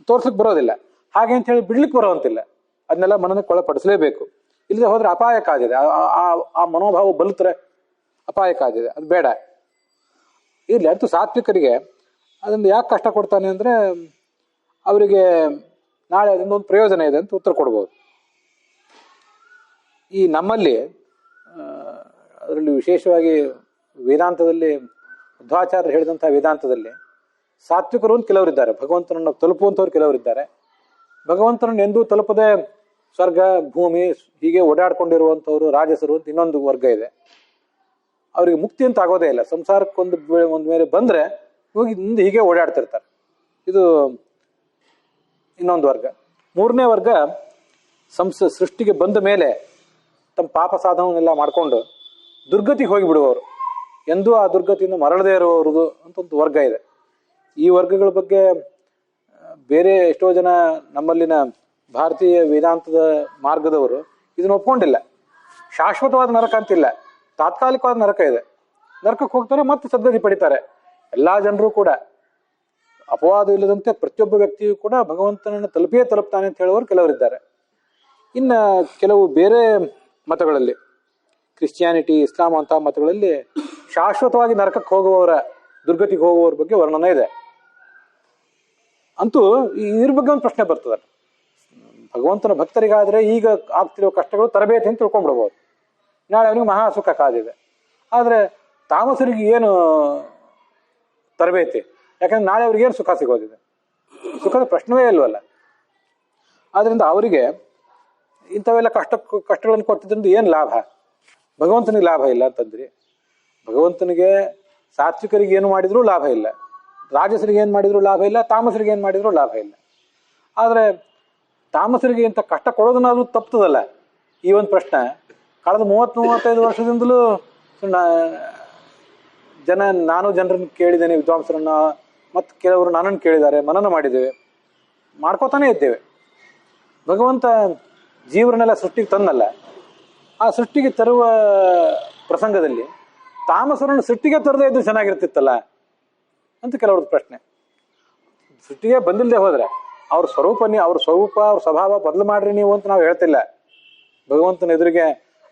ತೋರ್ಸಲಿಕ್ಕೆ ಬರೋದಿಲ್ಲ. ಹಾಗೆ ಅಂತ ಹೇಳಿ ಬಿಡ್ಲಿಕ್ಕೆ ಬರೋವಂತಿಲ್ಲ. ಅದನ್ನೆಲ್ಲ ಮನನಕ್ಕೆ ಒಳಪಡಿಸಲೇಬೇಕು. ಇಲ್ಲದೆ ಹೋದ್ರೆ ಅಪಾಯ ಕಾದಿದೆ. ಆ ಮನೋಭಾವ ಬಲುತ್ರೆ ಅಪಾಯ ಕಾದಿದೆ, ಅದು ಬೇಡ. ಇರ್ಲಿ. ಅಂತೂ ಸಾತ್ವಿಕರಿಗೆ ಅದನ್ನು ಯಾಕೆ ಕಷ್ಟ ಕೊಡ್ತಾನೆ ಅಂದ್ರೆ ಅವರಿಗೆ ನಾಳೆ ಅದರಿಂದ ಒಂದು ಪ್ರಯೋಜನ ಇದೆ ಅಂತ ಉತ್ತರ ಕೊಡ್ಬೋದು. ಈ ನಮ್ಮಲ್ಲಿ ಅದರಲ್ಲಿ ವಿಶೇಷವಾಗಿ ವೇದಾಂತದಲ್ಲಿ ಮಧ್ವಾಚಾರ್ಯರು ಹೇಳಿದಂತಹ ವೇದಾಂತದಲ್ಲಿ ಸಾತ್ವಿಕರು ಅಂತ ಕೆಲವರಿದ್ದಾರೆ, ಭಗವಂತನನ್ನು ತಲುಪುವಂಥವ್ರು ಕೆಲವರಿದ್ದಾರೆ. ಭಗವಂತನನ್ನು ಎಂದೂ ತಲುಪದೆ ಸ್ವರ್ಗ ಭೂಮಿ ಹೀಗೆ ಓಡಾಡ್ಕೊಂಡಿರುವಂಥವ್ರು ರಾಜಸರು ಅಂತ ಇನ್ನೊಂದು ವರ್ಗ ಇದೆ. ಅವರಿಗೆ ಮುಕ್ತಿ ಅಂತ ಆಗೋದೇ ಇಲ್ಲ. ಸಂಸಾರಕ್ಕೊಂದು ಮೇಲೆ ಬಂದ್ರೆ ಹೋಗಿ ಮುಂದೆ ಹೀಗೆ ಓಡಾಡ್ತಿರ್ತಾರೆ. ಇದು ಇನ್ನೊಂದು ವರ್ಗ. ಮೂರನೇ ವರ್ಗ ಸೃಷ್ಟಿಗೆ ಬಂದ ಮೇಲೆ ತಮ್ಮ ಪಾಪ ಸಾಧನವನ್ನೆಲ್ಲ ಮಾಡ್ಕೊಂಡು ದುರ್ಗತಿಗೆ ಹೋಗಿ ಬಿಡುವವರು, ಎಂದೂ ಆ ದುರ್ಗತಿಯಿಂದ ಮರಳದೇ ಇರುವವ್ರದು ಅಂತ ಒಂದು ವರ್ಗ ಇದೆ. ಈ ವರ್ಗಗಳ ಬಗ್ಗೆ ಬೇರೆ ಎಷ್ಟೋ ಜನ ನಮ್ಮಲ್ಲಿನ ಭಾರತೀಯ ವೇದಾಂತದ ಮಾರ್ಗದವರು ಇದನ್ನ ಒಪ್ಕೊಂಡಿಲ್ಲ. ಶಾಶ್ವತವಾದ ನರಕ ಅಂತಿಲ್ಲ, ತಾತ್ಕಾಲಿಕವಾದ ನರಕ ಇದೆ. ನರಕಕ್ಕೆ ಹೋಗ್ತಾರೆ ಮತ್ತೆ ಸದ್ಗತಿ ಪಡಿತಾರೆ. ಎಲ್ಲಾ ಜನರು ಕೂಡ ಅಪವಾದ ಇಲ್ಲದಂತೆ ಪ್ರತಿಯೊಬ್ಬ ವ್ಯಕ್ತಿಯು ಕೂಡ ಭಗವಂತನನ್ನು ತಲುಪ್ತಾನೆ ಅಂತ ಹೇಳುವವರು ಕೆಲವರಿದ್ದಾರೆ. ಇನ್ನ ಕೆಲವು ಬೇರೆ ಮತಗಳಲ್ಲಿ, ಕ್ರಿಶ್ಚಿಯಾನಿಟಿ, ಇಸ್ಲಾಂ ಅಂತ ಮತಗಳಲ್ಲಿ ಶಾಶ್ವತವಾಗಿ ನರಕಕ್ಕೆ ಹೋಗುವವರ, ದುರ್ಗತಿಗೆ ಹೋಗುವವರ ಬಗ್ಗೆ ವರ್ಣನೆ ಇದೆ. ಅಂತೂ ಇದ್ರ ಬಗ್ಗೆ ಒಂದು ಪ್ರಶ್ನೆ ಬರ್ತದೆ. ಭಗವಂತನ ಭಕ್ತರಿಗಾದ್ರೆ ಈಗ ಆಗ್ತಿರೋ ಕಷ್ಟಗಳು ತರಬೇತಿ ಅಂತ ತಿಳ್ಕೊಂಡ್ಬಿಡ್ಬೋದು. ನಾಳೆ ಅವನಿಗೆ ಮಹಾ ಸುಖ ಕಾದಿದೆ. ಆದ್ರೆ ತಾಮಸರಿಗೆ ಏನು ತರಬೇತಿ? ಯಾಕಂದ್ರೆ ನಾಳೆ ಅವ್ರಿಗೆ ಏನು ಸುಖ ಸಿಗೋದಿದೆ? ಸುಖದ ಪ್ರಶ್ನವೇ ಇಲ್ವಲ್ಲ. ಆದ್ರಿಂದ ಅವರಿಗೆ ಇಂಥವೆಲ್ಲ ಕಷ್ಟಗಳನ್ನು ಕೊಟ್ಟಿದ್ರಿಂದ ಏನು ಲಾಭ? ಭಗವಂತನಿಗೆ ಲಾಭ ಇಲ್ಲ ಅಂತಂದ್ರಿ. ಭಗವಂತನಿಗೆ ಸಾತ್ವಿಕರಿಗೆ ಏನು ಮಾಡಿದ್ರೂ ಲಾಭ ಇಲ್ಲ, ರಾಜಸರಿಗೆ ಏನು ಮಾಡಿದ್ರು ಲಾಭ ಇಲ್ಲ, ತಾಮಸರಿಗೆ ಏನು ಮಾಡಿದ್ರು ಲಾಭ ಇಲ್ಲ. ಆದ್ರೆ ತಾಮಸರಿಗೆ ಇಂಥ ಕಷ್ಟ ಕೊಡೋದನ್ನಾದ್ರೂ ತಪ್ತದಲ್ಲ ಈ ಒಂದು ಪ್ರಶ್ನೆ. ಕಳೆದ 30-35 ವರ್ಷದಿಂದಲೂ ನಾನು ಜನರನ್ನು ಕೇಳಿದ್ದೇನೆ, ವಿದ್ವಾಂಸರನ್ನ, ಮತ್ತು ಕೆಲವರು ನನ್ನನ್ನು ಕೇಳಿದ್ದಾರೆ, ಮನನ ಮಾಡಿದ್ದೇವೆ, ಮಾಡ್ಕೋತಾನೆ ಇದ್ದೇವೆ. ಭಗವಂತ ಜೀವರನ್ನೆಲ್ಲ ಸೃಷ್ಟಿಗೆ ತಂದಲ್ಲ, ಆ ಸೃಷ್ಟಿಗೆ ತರುವ ಪ್ರಸಂಗದಲ್ಲಿ ತಾಮಸರನ್ನು ಸೃಷ್ಟಿಗೆ ತರದೇ ಇದ್ದು ಚೆನ್ನಾಗಿರ್ತಿತ್ತಲ್ಲ ಅಂತ ಕೆಲವ್ರದ್ದು ಪ್ರಶ್ನೆ. ಸೃಷ್ಟಿಗೆ ಬಂದಿಲ್ಲದೆ ಹೋದ್ರೆ ಅವ್ರ ಸ್ವಭಾವ ಬದಲು ಮಾಡ್ರಿ ನೀವು ಅಂತ ನಾವು ಹೇಳ್ತಿಲ್ಲ. ಭಗವಂತನ ಎದುರಿಗೆ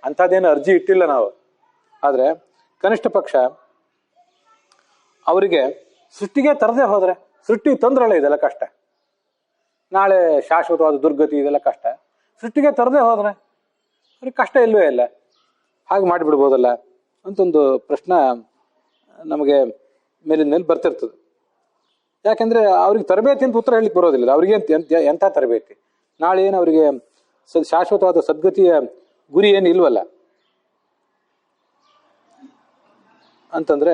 ಅಂಥದ್ದೇನು ಅರ್ಜಿ ಇಟ್ಟಿಲ್ಲ ನಾವು. ಆದ್ರೆ ಕನಿಷ್ಠ ಪಕ್ಷ ಅವರಿಗೆ ಸೃಷ್ಟಿಗೆ ತರದೇ ಹೋದ್ರೆ, ಸೃಷ್ಟಿಗೆ ತಂದ್ರಲ್ಲ ಇದೆಲ್ಲ ಕಷ್ಟ, ನಾಳೆ ಶಾಶ್ವತವಾದ ದುರ್ಗತಿ ಇದೆಲ್ಲ ಕಷ್ಟ, ಸೃಷ್ಟಿಗೆ ತರದೇ ಹೋದ್ರೆ ಅವ್ರಿಗೆ ಕಷ್ಟ ಇಲ್ಲವೇ ಇಲ್ಲ. ಹಾಗೆ ಮಾಡಿಬಿಡ್ಬೋದಲ್ಲ ಅಂತೊಂದು ಪ್ರಶ್ನೆ ನಮಗೆ ಮೇಲಿನ ಮೇಲೆ ಬರ್ತಿರ್ತದೆ. ಯಾಕೆಂದ್ರೆ ಅವ್ರಿಗೆ ತರಬೇತಿ ಅಂತ ಉತ್ತರ ಹೇಳಲಿಕ್ಕೆ ಬರೋದಿಲ್ಲ. ಅವ್ರಿಗೆ ಎಂಥ ತರಬೇತಿ? ನಾಳೆ ಏನು ಅವರಿಗೆ ಶಾಶ್ವತವಾದ ಸದ್ಗತಿಯ ಗುರಿ ಏನು ಇಲ್ವಲ್ಲ ಅಂತಂದ್ರೆ,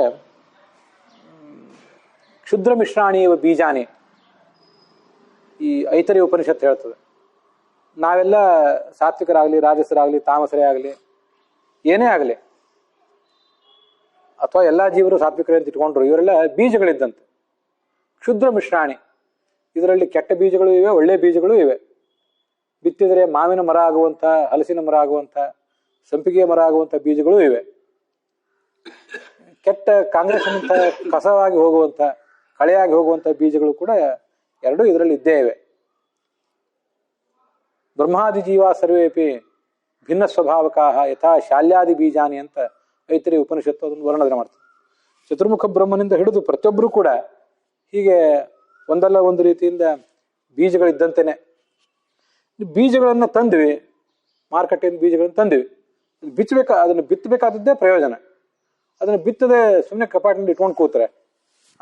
ಕ್ಷುದ್ರ ಮಿಶ್ರಾಣಿ ಇವ ಬೀಜಾನಿ, ಈ ಐತರಿ ಉಪನಿಷತ್ತು ಹೇಳ್ತದೆ. ನಾವೆಲ್ಲ ಸಾತ್ವಿಕರಾಗಲಿ, ರಾಜಸರಾಗಲಿ, ತಾಮಸರೇ ಆಗಲಿ, ಏನೇ ಆಗಲಿ, ಅಥವಾ ಎಲ್ಲ ಜೀವರು ಸಾತ್ವಿಕರೇ ಅಂತ ಇಟ್ಕೊಂಡ್ರು, ಇವರೆಲ್ಲ ಬೀಜಗಳಿದ್ದಂತೆ. ಕ್ಷುದ್ರ ಮಿಶ್ರಾಣಿ, ಇದರಲ್ಲಿ ಕೆಟ್ಟ ಬೀಜಗಳು ಇವೆ, ಒಳ್ಳೆ ಬೀಜಗಳು ಇವೆ. ಬಿತ್ತಿದರೆ ಮಾವಿನ ಮರ ಆಗುವಂಥ, ಹಲಸಿನ ಮರ ಆಗುವಂಥ, ಸಂಪಿಗೆ ಮರ ಆಗುವಂಥ ಬೀಜಗಳು ಇವೆ. ಕೆಟ್ಟ ಕಾಂಗ್ರೆಸ್ನಂಥ ಕಸವಾಗಿ ಹೋಗುವಂಥ, ಕಳೆಯಾಗಿ ಹೋಗುವಂಥ ಬೀಜಗಳು ಕೂಡ ಎರಡೂ ಇದರಲ್ಲಿ ಇದ್ದೇ ಇವೆ. ಬ್ರಹ್ಮಾದಿ ಜೀವ ಸರ್ವೇಪಿ ಭಿನ್ನ ಸ್ವಭಾವಕಾಹ ಯಥಾ ಶಾಲ್ಯಾದಿ ಬೀಜಾನಿ ಅಂತ ಐತರಿ ಉಪನಿಷತ್ತು ಅದನ್ನು ವರ್ಣನೆ ಮಾಡ್ತದೆ. ಚತುರ್ಮುಖ ಬ್ರಹ್ಮನಿಂದ ಹಿಡಿದು ಪ್ರತಿಯೊಬ್ಬರೂ ಕೂಡ ಹೀಗೆ ಒಂದಲ್ಲ ಒಂದು ರೀತಿಯಿಂದ ಬೀಜಗಳಿದ್ದಂತೆಯೇ. ಬೀಜಗಳನ್ನು ತಂದ್ವಿ, ಮಾರುಕಟ್ಟೆಯಿಂದ ಬೀಜಗಳನ್ನು ತಂದ್ವಿ, ಅದನ್ನು ಬಿತ್ತಬೇಕಾದದ್ದೇ ಪ್ರಯೋಜನ. ಅದನ್ನು ಬಿತ್ತದೆ ಸುಮ್ಮನೆ ಕಪಾಟಿನಲ್ಲಿ ಇಟ್ಕೊಂಡು ಕೂತ್ರೆ,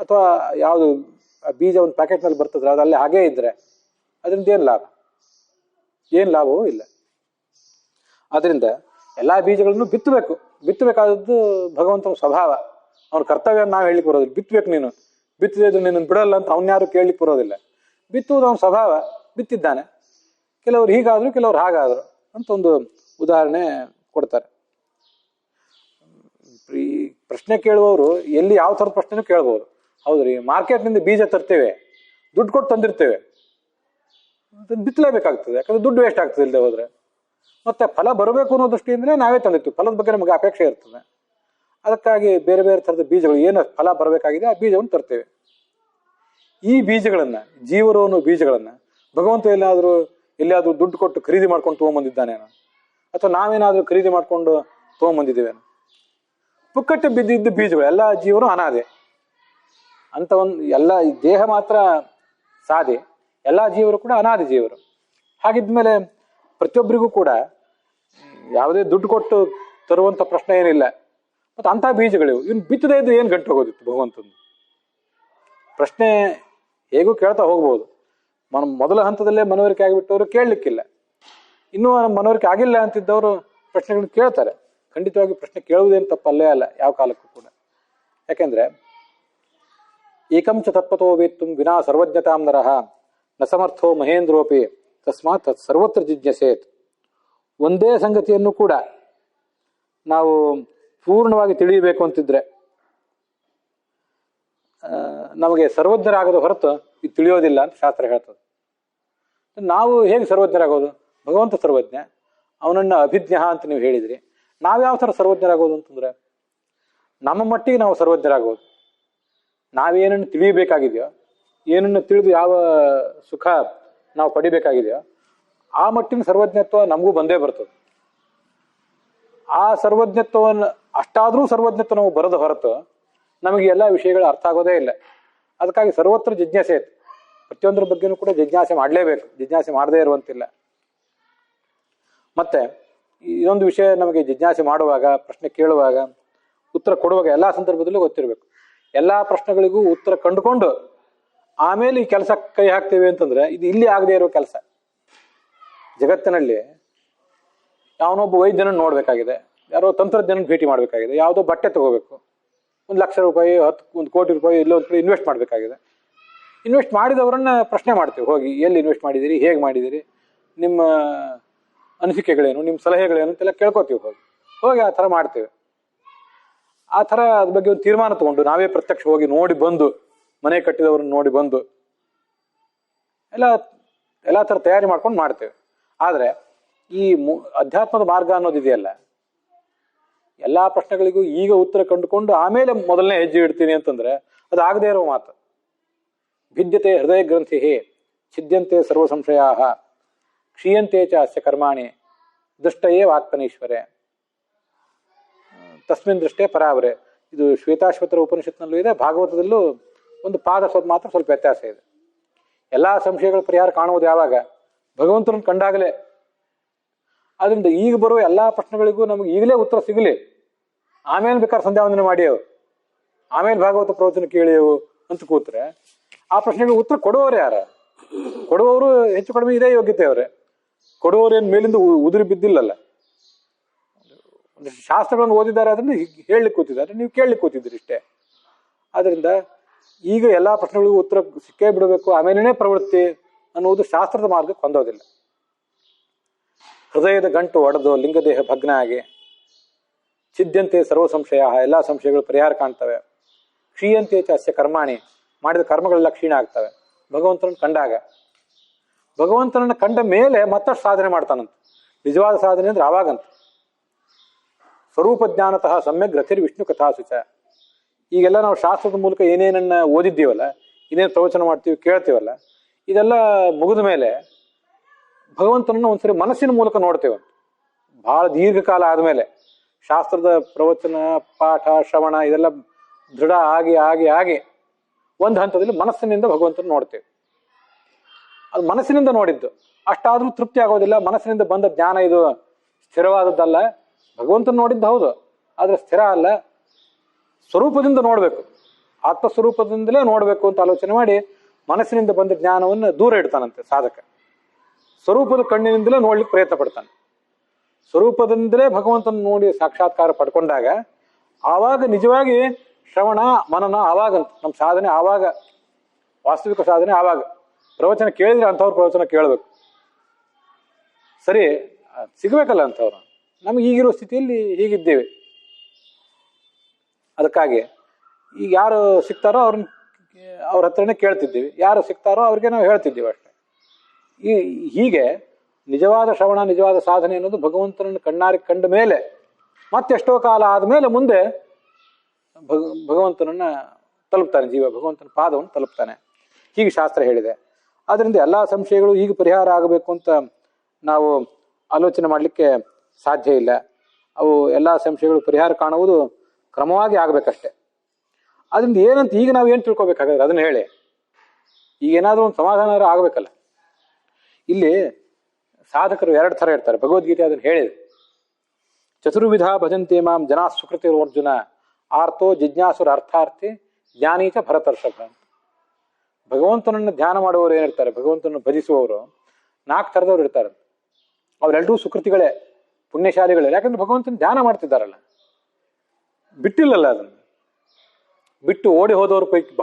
ಅಥವಾ ಯಾವುದು ಬೀಜ ಒಂದು ಪ್ಯಾಕೆಟ್ನಲ್ಲಿ ಬರ್ತದ್ರೆ ಅದು ಅಲ್ಲೇ ಹಾಗೇ ಇದ್ದರೆ ಅದರಿಂದ ಏನು ಲಾಭ? ಏನು ಲಾಭವೂ ಇಲ್ಲ. ಆದ್ದರಿಂದ ಎಲ್ಲ ಬೀಜಗಳನ್ನು ಬಿತ್ತಬೇಕು. ಬಿತ್ತಬೇಕಾದದ್ದು ಭಗವಂತನ ಸ್ವಭಾವ, ಅವನ ಕರ್ತವ್ಯ ನಾವು ಹೇಳಲಿಕ್ಕೆ ಬರೋದಿಲ್ಲ. ಬಿತ್ತಬೇಕು, ನೀನು ಬಿತ್ತಿದ್ರೆ ನಿನ್ನ ಬಿಡಲ್ಲ ಅಂತ ಅವನ್ಯಾರು ಕೇಳಲಿಕ್ಕೆ ಬರೋದಿಲ್ಲ. ಬಿತ್ತುವುದು ಅವನ ಸ್ವಭಾವ, ಬಿತ್ತಿದ್ದಾನೆ. ಕೆಲವರು ಹೀಗಾದ್ರು, ಕೆಲವರು ಹಾಗಾದ್ರು ಅಂತ ಒಂದು ಉದಾಹರಣೆ ಕೊಡ್ತಾರೆ. ಈ ಪ್ರಶ್ನೆ ಕೇಳುವವರು ಎಲ್ಲಿ ಯಾವ ಥರದ ಪ್ರಶ್ನೆನೂ ಕೇಳ್ಬೋದು. ಹೌದ್ರಿ, ಮಾರ್ಕೆಟ್ನಿಂದ ಬೀಜ ತರ್ತೇವೆ, ದುಡ್ಡು ಕೊಟ್ಟು ತಂದಿರ್ತೇವೆ, ಬಿತ್ತಲೇಬೇಕಾಗ್ತದೆ, ಯಾಕಂದ್ರೆ ದುಡ್ಡು ವೇಸ್ಟ್ ಆಗ್ತದೆ ಇಲ್ಲದೆ ಹೋದ್ರೆ. ಮತ್ತೆ ಫಲ ಬರಬೇಕು ಅನ್ನೋ ದೃಷ್ಟಿಯಿಂದಲೇ ನಾವೇ ತಂದಿರ್ತೀವಿ. ಫಲದ ಬಗ್ಗೆ ನಮಗೆ ಅಪೇಕ್ಷೆ ಇರ್ತದೆ. ಅದಕ್ಕಾಗಿ ಬೇರೆ ಬೇರೆ ಥರದ ಬೀಜಗಳು, ಏನು ಫಲ ಬರಬೇಕಾಗಿದೆ ಆ ಬೀಜವನ್ನು ತರ್ತೇವೆ. ಈ ಬೀಜಗಳನ್ನು, ಜೀವರು ಅನ್ನೋ ಬೀಜಗಳನ್ನು ಭಗವಂತ ಎಲ್ಲಿಯಾದರೂ ದುಡ್ಡು ಕೊಟ್ಟು ಖರೀದಿ ಮಾಡ್ಕೊಂಡು ತೊಗೊಂಬಂದಿದ್ದಾನೇನೋ, ಅಥವಾ ನಾವೇನಾದರೂ ಖರೀದಿ ಮಾಡ್ಕೊಂಡು ತೊಗೊಂಬಂದಿದ್ದೇವೇನೋ? ಪುಕ್ಕಟ್ಟೆ ಬಿದ್ದಿದ್ದ ಬೀಜಗಳು, ಎಲ್ಲ ಜೀವರು ಅನಾದೆ ಅಂತ ಒಂದು, ಎಲ್ಲ ದೇಹ ಮಾತ್ರ ಸಾದೆ, ಎಲ್ಲ ಜೀವರು ಕೂಡ ಅನಾದಿ ಜೀವರು. ಹಾಗಿದ್ಮೇಲೆ ಪ್ರತಿಯೊಬ್ಬರಿಗೂ ಕೂಡ ಯಾವುದೇ ದುಡ್ಡು ಕೊಟ್ಟು ತರುವಂಥ ಪ್ರಶ್ನೆ ಏನಿಲ್ಲ. ಮತ್ತು ಅಂಥ ಬೀಜಗಳಿವು, ಇವ್ನು ಬಿತ್ತದೇ ಇದ್ದು ಏನು ಗಂಟು ಹೋಗೋದಿತ್ತು ಭಗವಂತನ ಪ್ರಶ್ನೆ? ಹೇಗೂ ಕೇಳ್ತಾ ಹೋಗ್ಬೋದು. ಮೊದಲ ಹಂತದಲ್ಲೇ ಮನವರಿಕೆ ಆಗಿಬಿಟ್ಟವರು ಕೇಳಲಿಕ್ಕಿಲ್ಲ. ಇನ್ನೂ ಮನವರಿಕೆ ಆಗಿಲ್ಲ ಅಂತಿದ್ದವರು ಪ್ರಶ್ನೆಗಳನ್ನ ಕೇಳ್ತಾರೆ. ಖಂಡಿತವಾಗಿ ಪ್ರಶ್ನೆ ಕೇಳುವುದೇನು ತಪ್ಪಲ್ಲೇ ಅಲ್ಲ ಯಾವ ಕಾಲಕ್ಕೂ ಕೂಡ. ಯಾಕೆಂದ್ರೆ ಏಕಂಚ ತತ್ವತೋ ವೇತ್ತುಂ ವಿನಾ ಸರ್ವಜ್ಞತಾಂ ನರಃ ನ ಸಮರ್ಥೋ ಮಹೇಂದ್ರೋಪಿ ತಸ್ಮಾತ್ ತತ್ ಸರ್ವತ್ರ ಜಿಜ್ಞಸೇತ್. ಒಂದೇ ಸಂಗತಿಯನ್ನು ಕೂಡ ನಾವು ಪೂರ್ಣವಾಗಿ ತಿಳಿಯಬೇಕು ಅಂತಿದ್ರೆ ನಮಗೆ ಸರ್ವಜ್ಞರಾಗೋದು ಹೊರತು ಇದು ತಿಳಿಯೋದಿಲ್ಲ ಅಂತ ಶಾಸ್ತ್ರ ಹೇಳ್ತದೆ. ನಾವು ಹೇಗೆ ಸರ್ವಜ್ಞರಾಗೋದು? ಭಗವಂತ ಸರ್ವಜ್ಞ, ಅವನನ್ನ ಅಭಿಜ್ಞ ಅಂತ ನೀವು ಹೇಳಿದ್ರಿ. ನಾವ್ಯಾವ ಥರ ಸರ್ವಜ್ಞರಾಗೋದು ಅಂತಂದ್ರೆ, ನಮ್ಮ ಮಟ್ಟಿಗೆ ನಾವು ಸರ್ವಜ್ಞರಾಗೋದು. ನಾವೇನನ್ನು ತಿಳಿಯಬೇಕಾಗಿದೆಯೋ, ಏನನ್ನು ತಿಳಿದು ಯಾವ ಸುಖ ನಾವು ಪಡಿಬೇಕಾಗಿದೆಯೋ ಆ ಮಟ್ಟಿನ ಸರ್ವಜ್ಞತ್ವ ನಮಗೂ ಬಂದೇ ಬರ್ತದೆ. ಆ ಸರ್ವಜ್ಞತ್ವವನ್ನು ಅಷ್ಟಾದರೂ ಸರ್ವಜ್ಞತ್ವ ನಾವು ಬರದ ಹೊರತು ನಮಗೆ ಎಲ್ಲ ವಿಷಯಗಳು ಅರ್ಥ ಆಗೋದೇ ಇಲ್ಲ. ಅದಕ್ಕಾಗಿ ಸರ್ವತ್ರ ಜಿಜ್ಞಾಸೆ, ಪ್ರತಿಯೊಂದರ ಬಗ್ಗೆನೂ ಕೂಡ ಜಿಜ್ಞಾಸೆ ಮಾಡಲೇಬೇಕು. ಜಿಜ್ಞಾಸೆ ಮಾಡದೇ ಇರುವಂತಿಲ್ಲ. ಮತ್ತೆ ಇದೊಂದು ವಿಷಯ ನಮಗೆ ಜಿಜ್ಞಾಸೆ ಮಾಡುವಾಗ, ಪ್ರಶ್ನೆ ಕೇಳುವಾಗ, ಉತ್ತರ ಕೊಡುವಾಗ ಎಲ್ಲ ಸಂದರ್ಭದಲ್ಲೂ ಗೊತ್ತಿರಬೇಕು. ಎಲ್ಲ ಪ್ರಶ್ನೆಗಳಿಗೂ ಉತ್ತರ ಕಂಡುಕೊಂಡು ಆಮೇಲೆ ಈ ಕೆಲಸ ಕೈ ಹಾಕ್ತೇವೆ ಅಂತಂದ್ರೆ ಇದು ಇಲ್ಲಿ ಆಗದೆ ಇರೋ ಕೆಲಸ. ಜಗತ್ತಿನಲ್ಲಿ ಯಾವನೊಬ್ಬ ವೈದ್ಯನನ್ನು ನೋಡ್ಬೇಕಾಗಿದೆ, ಯಾರೋ ತಂತ್ರಜ್ಞನ ಭೇಟಿ ಮಾಡಬೇಕಾಗಿದೆ, ಯಾವುದೋ ಬಟ್ಟೆ ತಗೋಬೇಕು, 1,00,000 ರೂಪಾಯಿ, 1 ಕೋಟಿ ರೂಪಾಯಿ ಇಲ್ಲೋ ಒಂದು ಕಡೆ ಇನ್ವೆಸ್ಟ್ ಮಾಡಬೇಕಾಗಿದೆ. ಇನ್ವೆಸ್ಟ್ ಮಾಡಿದವರನ್ನ ಪ್ರಶ್ನೆ ಮಾಡ್ತೇವೆ, ಹೋಗಿ ಎಲ್ಲಿ ಇನ್ವೆಸ್ಟ್ ಮಾಡಿದ್ದೀರಿ, ಹೇಗೆ ಮಾಡಿದ್ದೀರಿ, ನಿಮ್ಮ ಅನಿಸಿಕೆಗಳೇನು, ನಿಮ್ಮ ಸಲಹೆಗಳೇನು ಅಂತೆಲ್ಲ ಕೇಳ್ಕೊತೀವಿ. ಹೋಗಿ ಆ ಥರ ಮಾಡ್ತೇವೆ. ಆ ಥರ ಅದ್ರ ಬಗ್ಗೆ ಒಂದು ತೀರ್ಮಾನ ತಗೊಂಡು ನಾವೇ ಪ್ರತ್ಯಕ್ಷ ಹೋಗಿ ನೋಡಿ ಬಂದು, ಮನೆ ಕಟ್ಟಿದವ್ರನ್ನ ನೋಡಿ ಬಂದು ಎಲ್ಲ ಥರ ತಯಾರಿ ಮಾಡ್ಕೊಂಡು ಮಾಡ್ತೇವೆ. ಆದರೆ ಈ ಅಧ್ಯಾತ್ಮದ ಮಾರ್ಗ ಅನ್ನೋದಿದೆಯಲ್ಲ, ಎಲ್ಲ ಪ್ರಶ್ನೆಗಳಿಗೂ ಈಗ ಉತ್ತರ ಕಂಡುಕೊಂಡು ಆಮೇಲೆ ಮೊದಲನೇ ಹೆಜ್ಜೆ ಇಡ್ತೀನಿ ಅಂತಂದ್ರೆ ಅದು ಆಗದೇ ಇರೋ ಮಾತು. ಭಿದ್ಯತೆ ಹೃದಯ ಗ್ರಂಥಿ ಛಿದ್ಯಂತೆ ಸರ್ವ ಸಂಶಯಾ ಕ್ಷೀಯಂತೆ ಚ ಅಸ್ಯ ಕರ್ಮಾಣಿ ದೃಷ್ಟಯೇ ಆತ್ಮನೀಶ್ವರೇ ತಸ್ಮಿನ್ ದೃಷ್ಟೇ ಪರಾವರೆ. ಇದು ಶ್ವೇತಾಶ್ವತರ ಉಪನಿಷತ್ನಲ್ಲೂ ಇದೆ, ಭಾಗವತದಲ್ಲೂ ಒಂದು ಪಾದ ಮಾತ್ರ ಸ್ವಲ್ಪ ವ್ಯತ್ಯಾಸ ಇದೆ. ಎಲ್ಲ ಸಂಶಯಗಳ ಪರಿಹಾರ ಕಾಣುವುದು ಯಾವಾಗ? ಭಗವಂತನನ್ನು ಕಂಡಾಗಲೇ. ಆದ್ರಿಂದ ಈಗ ಬರುವ ಎಲ್ಲಾ ಪ್ರಶ್ನೆಗಳಿಗೂ ನಮಗೆ ಈಗಲೇ ಉತ್ತರ ಸಿಗಲಿ, ಆಮೇಲೆ ಬೇಕಾದ್ರೆ ಸಂಧ್ಯಾ ವಂದನೆ ಮಾಡಿಯವು, ಆಮೇಲೆ ಭಾಗವತ ಪ್ರವಚನ ಕೇಳಿಯವು ಅಂತ ಕೂತ್ರೆ ಆ ಪ್ರಶ್ನೆಗೆ ಉತ್ತರ ಕೊಡುವವರು ಯಾರ? ಕೊಡುವವರು ಹೆಚ್ಚು ಕಡಿಮೆ ಇದೇ ಯೋಗ್ಯತೆ ಅವರೇ. ಕೊಡುವವರು ಏನು ಮೇಲಿಂದ ಉದುರಿ ಬಿದ್ದಿಲ್ಲಲ್ಲ. ಶಾಸ್ತ್ರಗಳನ್ನು ಓದಿದ್ದಾರೆ, ಅದನ್ನು ಹೇಳಲಿಕ್ಕೆ ಕೂತಿದ್ದಾರೆ, ನೀವು ಕೇಳಲಿಕ್ಕೆ ಕೂತಿದ್ದೀರಿ ಇಷ್ಟೇ. ಆದ್ರಿಂದ ಈಗ ಎಲ್ಲ ಪ್ರಶ್ನೆಗಳಿಗೂ ಉತ್ತರ ಸಿಕ್ಕೇ ಬಿಡಬೇಕು ಆಮೇಲೆ ಪ್ರವೃತ್ತಿ ಅನ್ನುವುದು ಶಾಸ್ತ್ರದ ಮಾರ್ಗಕ್ಕೆ ಹೊಂದೋದಿಲ್ಲ. ಹೃದಯದ ಗಂಟು ಒಡೆದು ಲಿಂಗದೇಹ ಭಗ್ನ ಆಗಿ ಛಿದ್ಯಂತೆ ಸರ್ವ ಸಂಶಯ, ಎಲ್ಲ ಸಂಶಯಗಳು ಪರಿಹಾರ ಕಾಣ್ತವೆ. ಕ್ಷೀಯಂತೆ ಚ ಅಸ್ಯ ಕರ್ಮಾಣಿ, ಮಾಡಿದ ಕರ್ಮಗಳೆಲ್ಲ ಕ್ಷೀಣ ಆಗ್ತವೆ. ಭಗವಂತನನ್ನು ಕಂಡಾಗ, ಭಗವಂತನನ್ನು ಕಂಡ ಮೇಲೆ ಮತ್ತಷ್ಟು ಸಾಧನೆ ಮಾಡ್ತಾನಂತ. ನಿಜವಾದ ಸಾಧನೆ ಅಂದ್ರೆ ಆವಾಗಂತ. ಸ್ವರೂಪ ಜ್ಞಾನತಃ ಸಮ್ಯಕ್ ರಥಿರ್ ವಿಷ್ಣು ಕಥಾಸುಚ. ಈಗೆಲ್ಲ ನಾವು ಶಾಸ್ತ್ರದ ಮೂಲಕ ಏನೇನನ್ನ ಓದಿದ್ದೀವಲ್ಲ, ಏನೇನು ಪ್ರವಚನ ಮಾಡ್ತೀವಿ ಕೇಳ್ತೀವಲ್ಲ, ಇದೆಲ್ಲ ಮುಗಿದ ಮೇಲೆ ಭಗವಂತನನ್ನು ಒಂದ್ಸರಿ ಮನಸ್ಸಿನ ಮೂಲಕ ನೋಡ್ತೇವೆ. ಬಹಳ ದೀರ್ಘಕಾಲ ಆದಮೇಲೆ ಶಾಸ್ತ್ರದ ಪ್ರವಚನ ಪಾಠ ಶ್ರವಣ ಇದೆಲ್ಲ ದೃಢ ಆಗಿ ಆಗಿ ಆಗಿ ಒಂದು ಹಂತದಲ್ಲಿ ಮನಸ್ಸಿನಿಂದ ಭಗವಂತನ ನೋಡ್ತೇವೆ. ಅದು ಮನಸ್ಸಿನಿಂದ ನೋಡಿದ್ದು ಅಷ್ಟಾದ್ರೂ ತೃಪ್ತಿ ಆಗೋದಿಲ್ಲ. ಮನಸ್ಸಿನಿಂದ ಬಂದ ಜ್ಞಾನ ಇದು ಸ್ಥಿರವಾದದ್ದಲ್ಲ. ಭಗವಂತನ ನೋಡಿದ್ದು ಹೌದು, ಆದ್ರೆ ಸ್ಥಿರ ಅಲ್ಲ. ಸ್ವರೂಪದಿಂದ ನೋಡ್ಬೇಕು, ಆತ್ಮಸ್ವರೂಪದಿಂದಲೇ ನೋಡ್ಬೇಕು ಅಂತ ಆಲೋಚನೆ ಮಾಡಿ ಮನಸ್ಸಿನಿಂದ ಬಂದ ಜ್ಞಾನವನ್ನು ದೂರ ಇಡ್ತಾನಂತೆ ಸಾಧಕ. ಸ್ವರೂಪದ ಕಣ್ಣಿನಿಂದಲೇ ನೋಡ್ಲಿಕ್ಕೆ ಪ್ರಯತ್ನ ಪಡ್ತಾನೆ. ಸ್ವರೂಪದಿಂದಲೇ ಭಗವಂತನ ನೋಡಿ ಸಾಕ್ಷಾತ್ಕಾರ ಪಡ್ಕೊಂಡಾಗ ಆವಾಗ ನಿಜವಾಗಿ ಶ್ರವಣ ಮನನ ಆವಾಗಂತ ನಮ್ಮ ಸಾಧನೆ. ಆವಾಗ ವಾಸ್ತವಿಕ ಸಾಧನೆ ಆವಾಗ. ಪ್ರವಚನ ಕೇಳಿದ್ರೆ ಅಂಥವ್ರ ಪ್ರವಚನ ಕೇಳಬೇಕು. ಸರಿ ಸಿಗ್ಬೇಕಲ್ಲ ಅಂಥವ್ರು. ನಮ್ಗೆ ಈಗಿರೋ ಸ್ಥಿತಿಯಲ್ಲಿ ಹೀಗಿದ್ದೇವೆ. ಅದಕ್ಕಾಗಿ ಈಗ ಯಾರು ಸಿಗ್ತಾರೋ ಅವ್ರ ಹತ್ರನೇ ಕೇಳ್ತಿದ್ದೀವಿ, ಯಾರು ಸಿಗ್ತಾರೋ ಅವ್ರಿಗೆ ನಾವು ಹೇಳ್ತಿದ್ದೀವಿ ಅಷ್ಟೇ. ಹೀಗೆ ನಿಜವಾದ ಶ್ರವಣ ನಿಜವಾದ ಸಾಧನೆ ಅನ್ನೋದು ಭಗವಂತನನ್ನು ಕಣ್ಣಾರಿ ಕಂಡ ಮೇಲೆ ಮತ್ತೆಷ್ಟೋ ಕಾಲ ಆದಮೇಲೆ ಮುಂದೆ ಭಗವಂತನನ್ನ ತಲುಪ್ತಾನೆ. ಜೀವ ಭಗವಂತನ ಪಾದವನ್ನು ತಲುಪ್ತಾನೆ. ಹೀಗೆ ಶಾಸ್ತ್ರ ಹೇಳಿದೆ. ಆದ್ದರಿಂದ ಎಲ್ಲ ಸಂಶಯಗಳು ಈಗ ಪರಿಹಾರ ಆಗಬೇಕು ಅಂತ ನಾವು ಆಲೋಚನೆ ಮಾಡಲಿಕ್ಕೆ ಸಾಧ್ಯ ಇಲ್ಲ. ಅವು ಎಲ್ಲ ಸಂಶಯಗಳು ಪರಿಹಾರ ಕಾಣುವುದು ಕ್ರಮವಾಗಿ ಆಗಬೇಕಷ್ಟೆ. ಅದರಿಂದ ಏನಂತ ಈಗ ನಾವು ಏನು ತಿಳ್ಕೊಬೇಕಾದ್ರೆ ಅದನ್ನ ಹೇಳಿ. ಈಗ ಏನಾದರೂ ಒಂದು ಸಮಾಧಾನ ಆಗಬೇಕಲ್ಲ. ಇಲ್ಲಿ ಸಾಧಕರು 2 ಥರ ಇರ್ತಾರೆ. ಭಗವದ್ಗೀತೆ ಅದನ್ನು ಹೇಳಿದೆ. ಚತುರ್ವಿಧ ಭಜಂತೆ ಮಾಂ ಜನಾ ಸುಕೃತಿರ್ವರ್ಜುನ ಆರ್ತೋ ಜಿಜ್ಞಾಸುರ ಅರ್ಥಾರ್ಥಿ ಜ್ಞಾನೀಚ ಭರತರ್ಷಭ. ಭಗವಂತನನ್ನು ಧ್ಯಾನ ಮಾಡುವವರು ಏನಿರ್ತಾರೆ, ಭಗವಂತನನ್ನು ಭಜಿಸುವವರು 4 ಥರದವ್ರು ಇರ್ತಾರೆ. ಅವರೆಲ್ಲರೂ ಸುಕೃತಿಗಳೇ, ಪುಣ್ಯಶಾಲಿಗಳೇ. ಯಾಕಂದ್ರೆ ಭಗವಂತನ ಧ್ಯಾನ ಮಾಡ್ತಿದ್ದಾರಲ್ಲ, ಬಿಟ್ಟಿಲ್ಲಲ್ಲ. ಅದನ್ನು ಬಿಟ್ಟು ಓಡಿ ಹೋದವ್ರ ಪೈಕಿ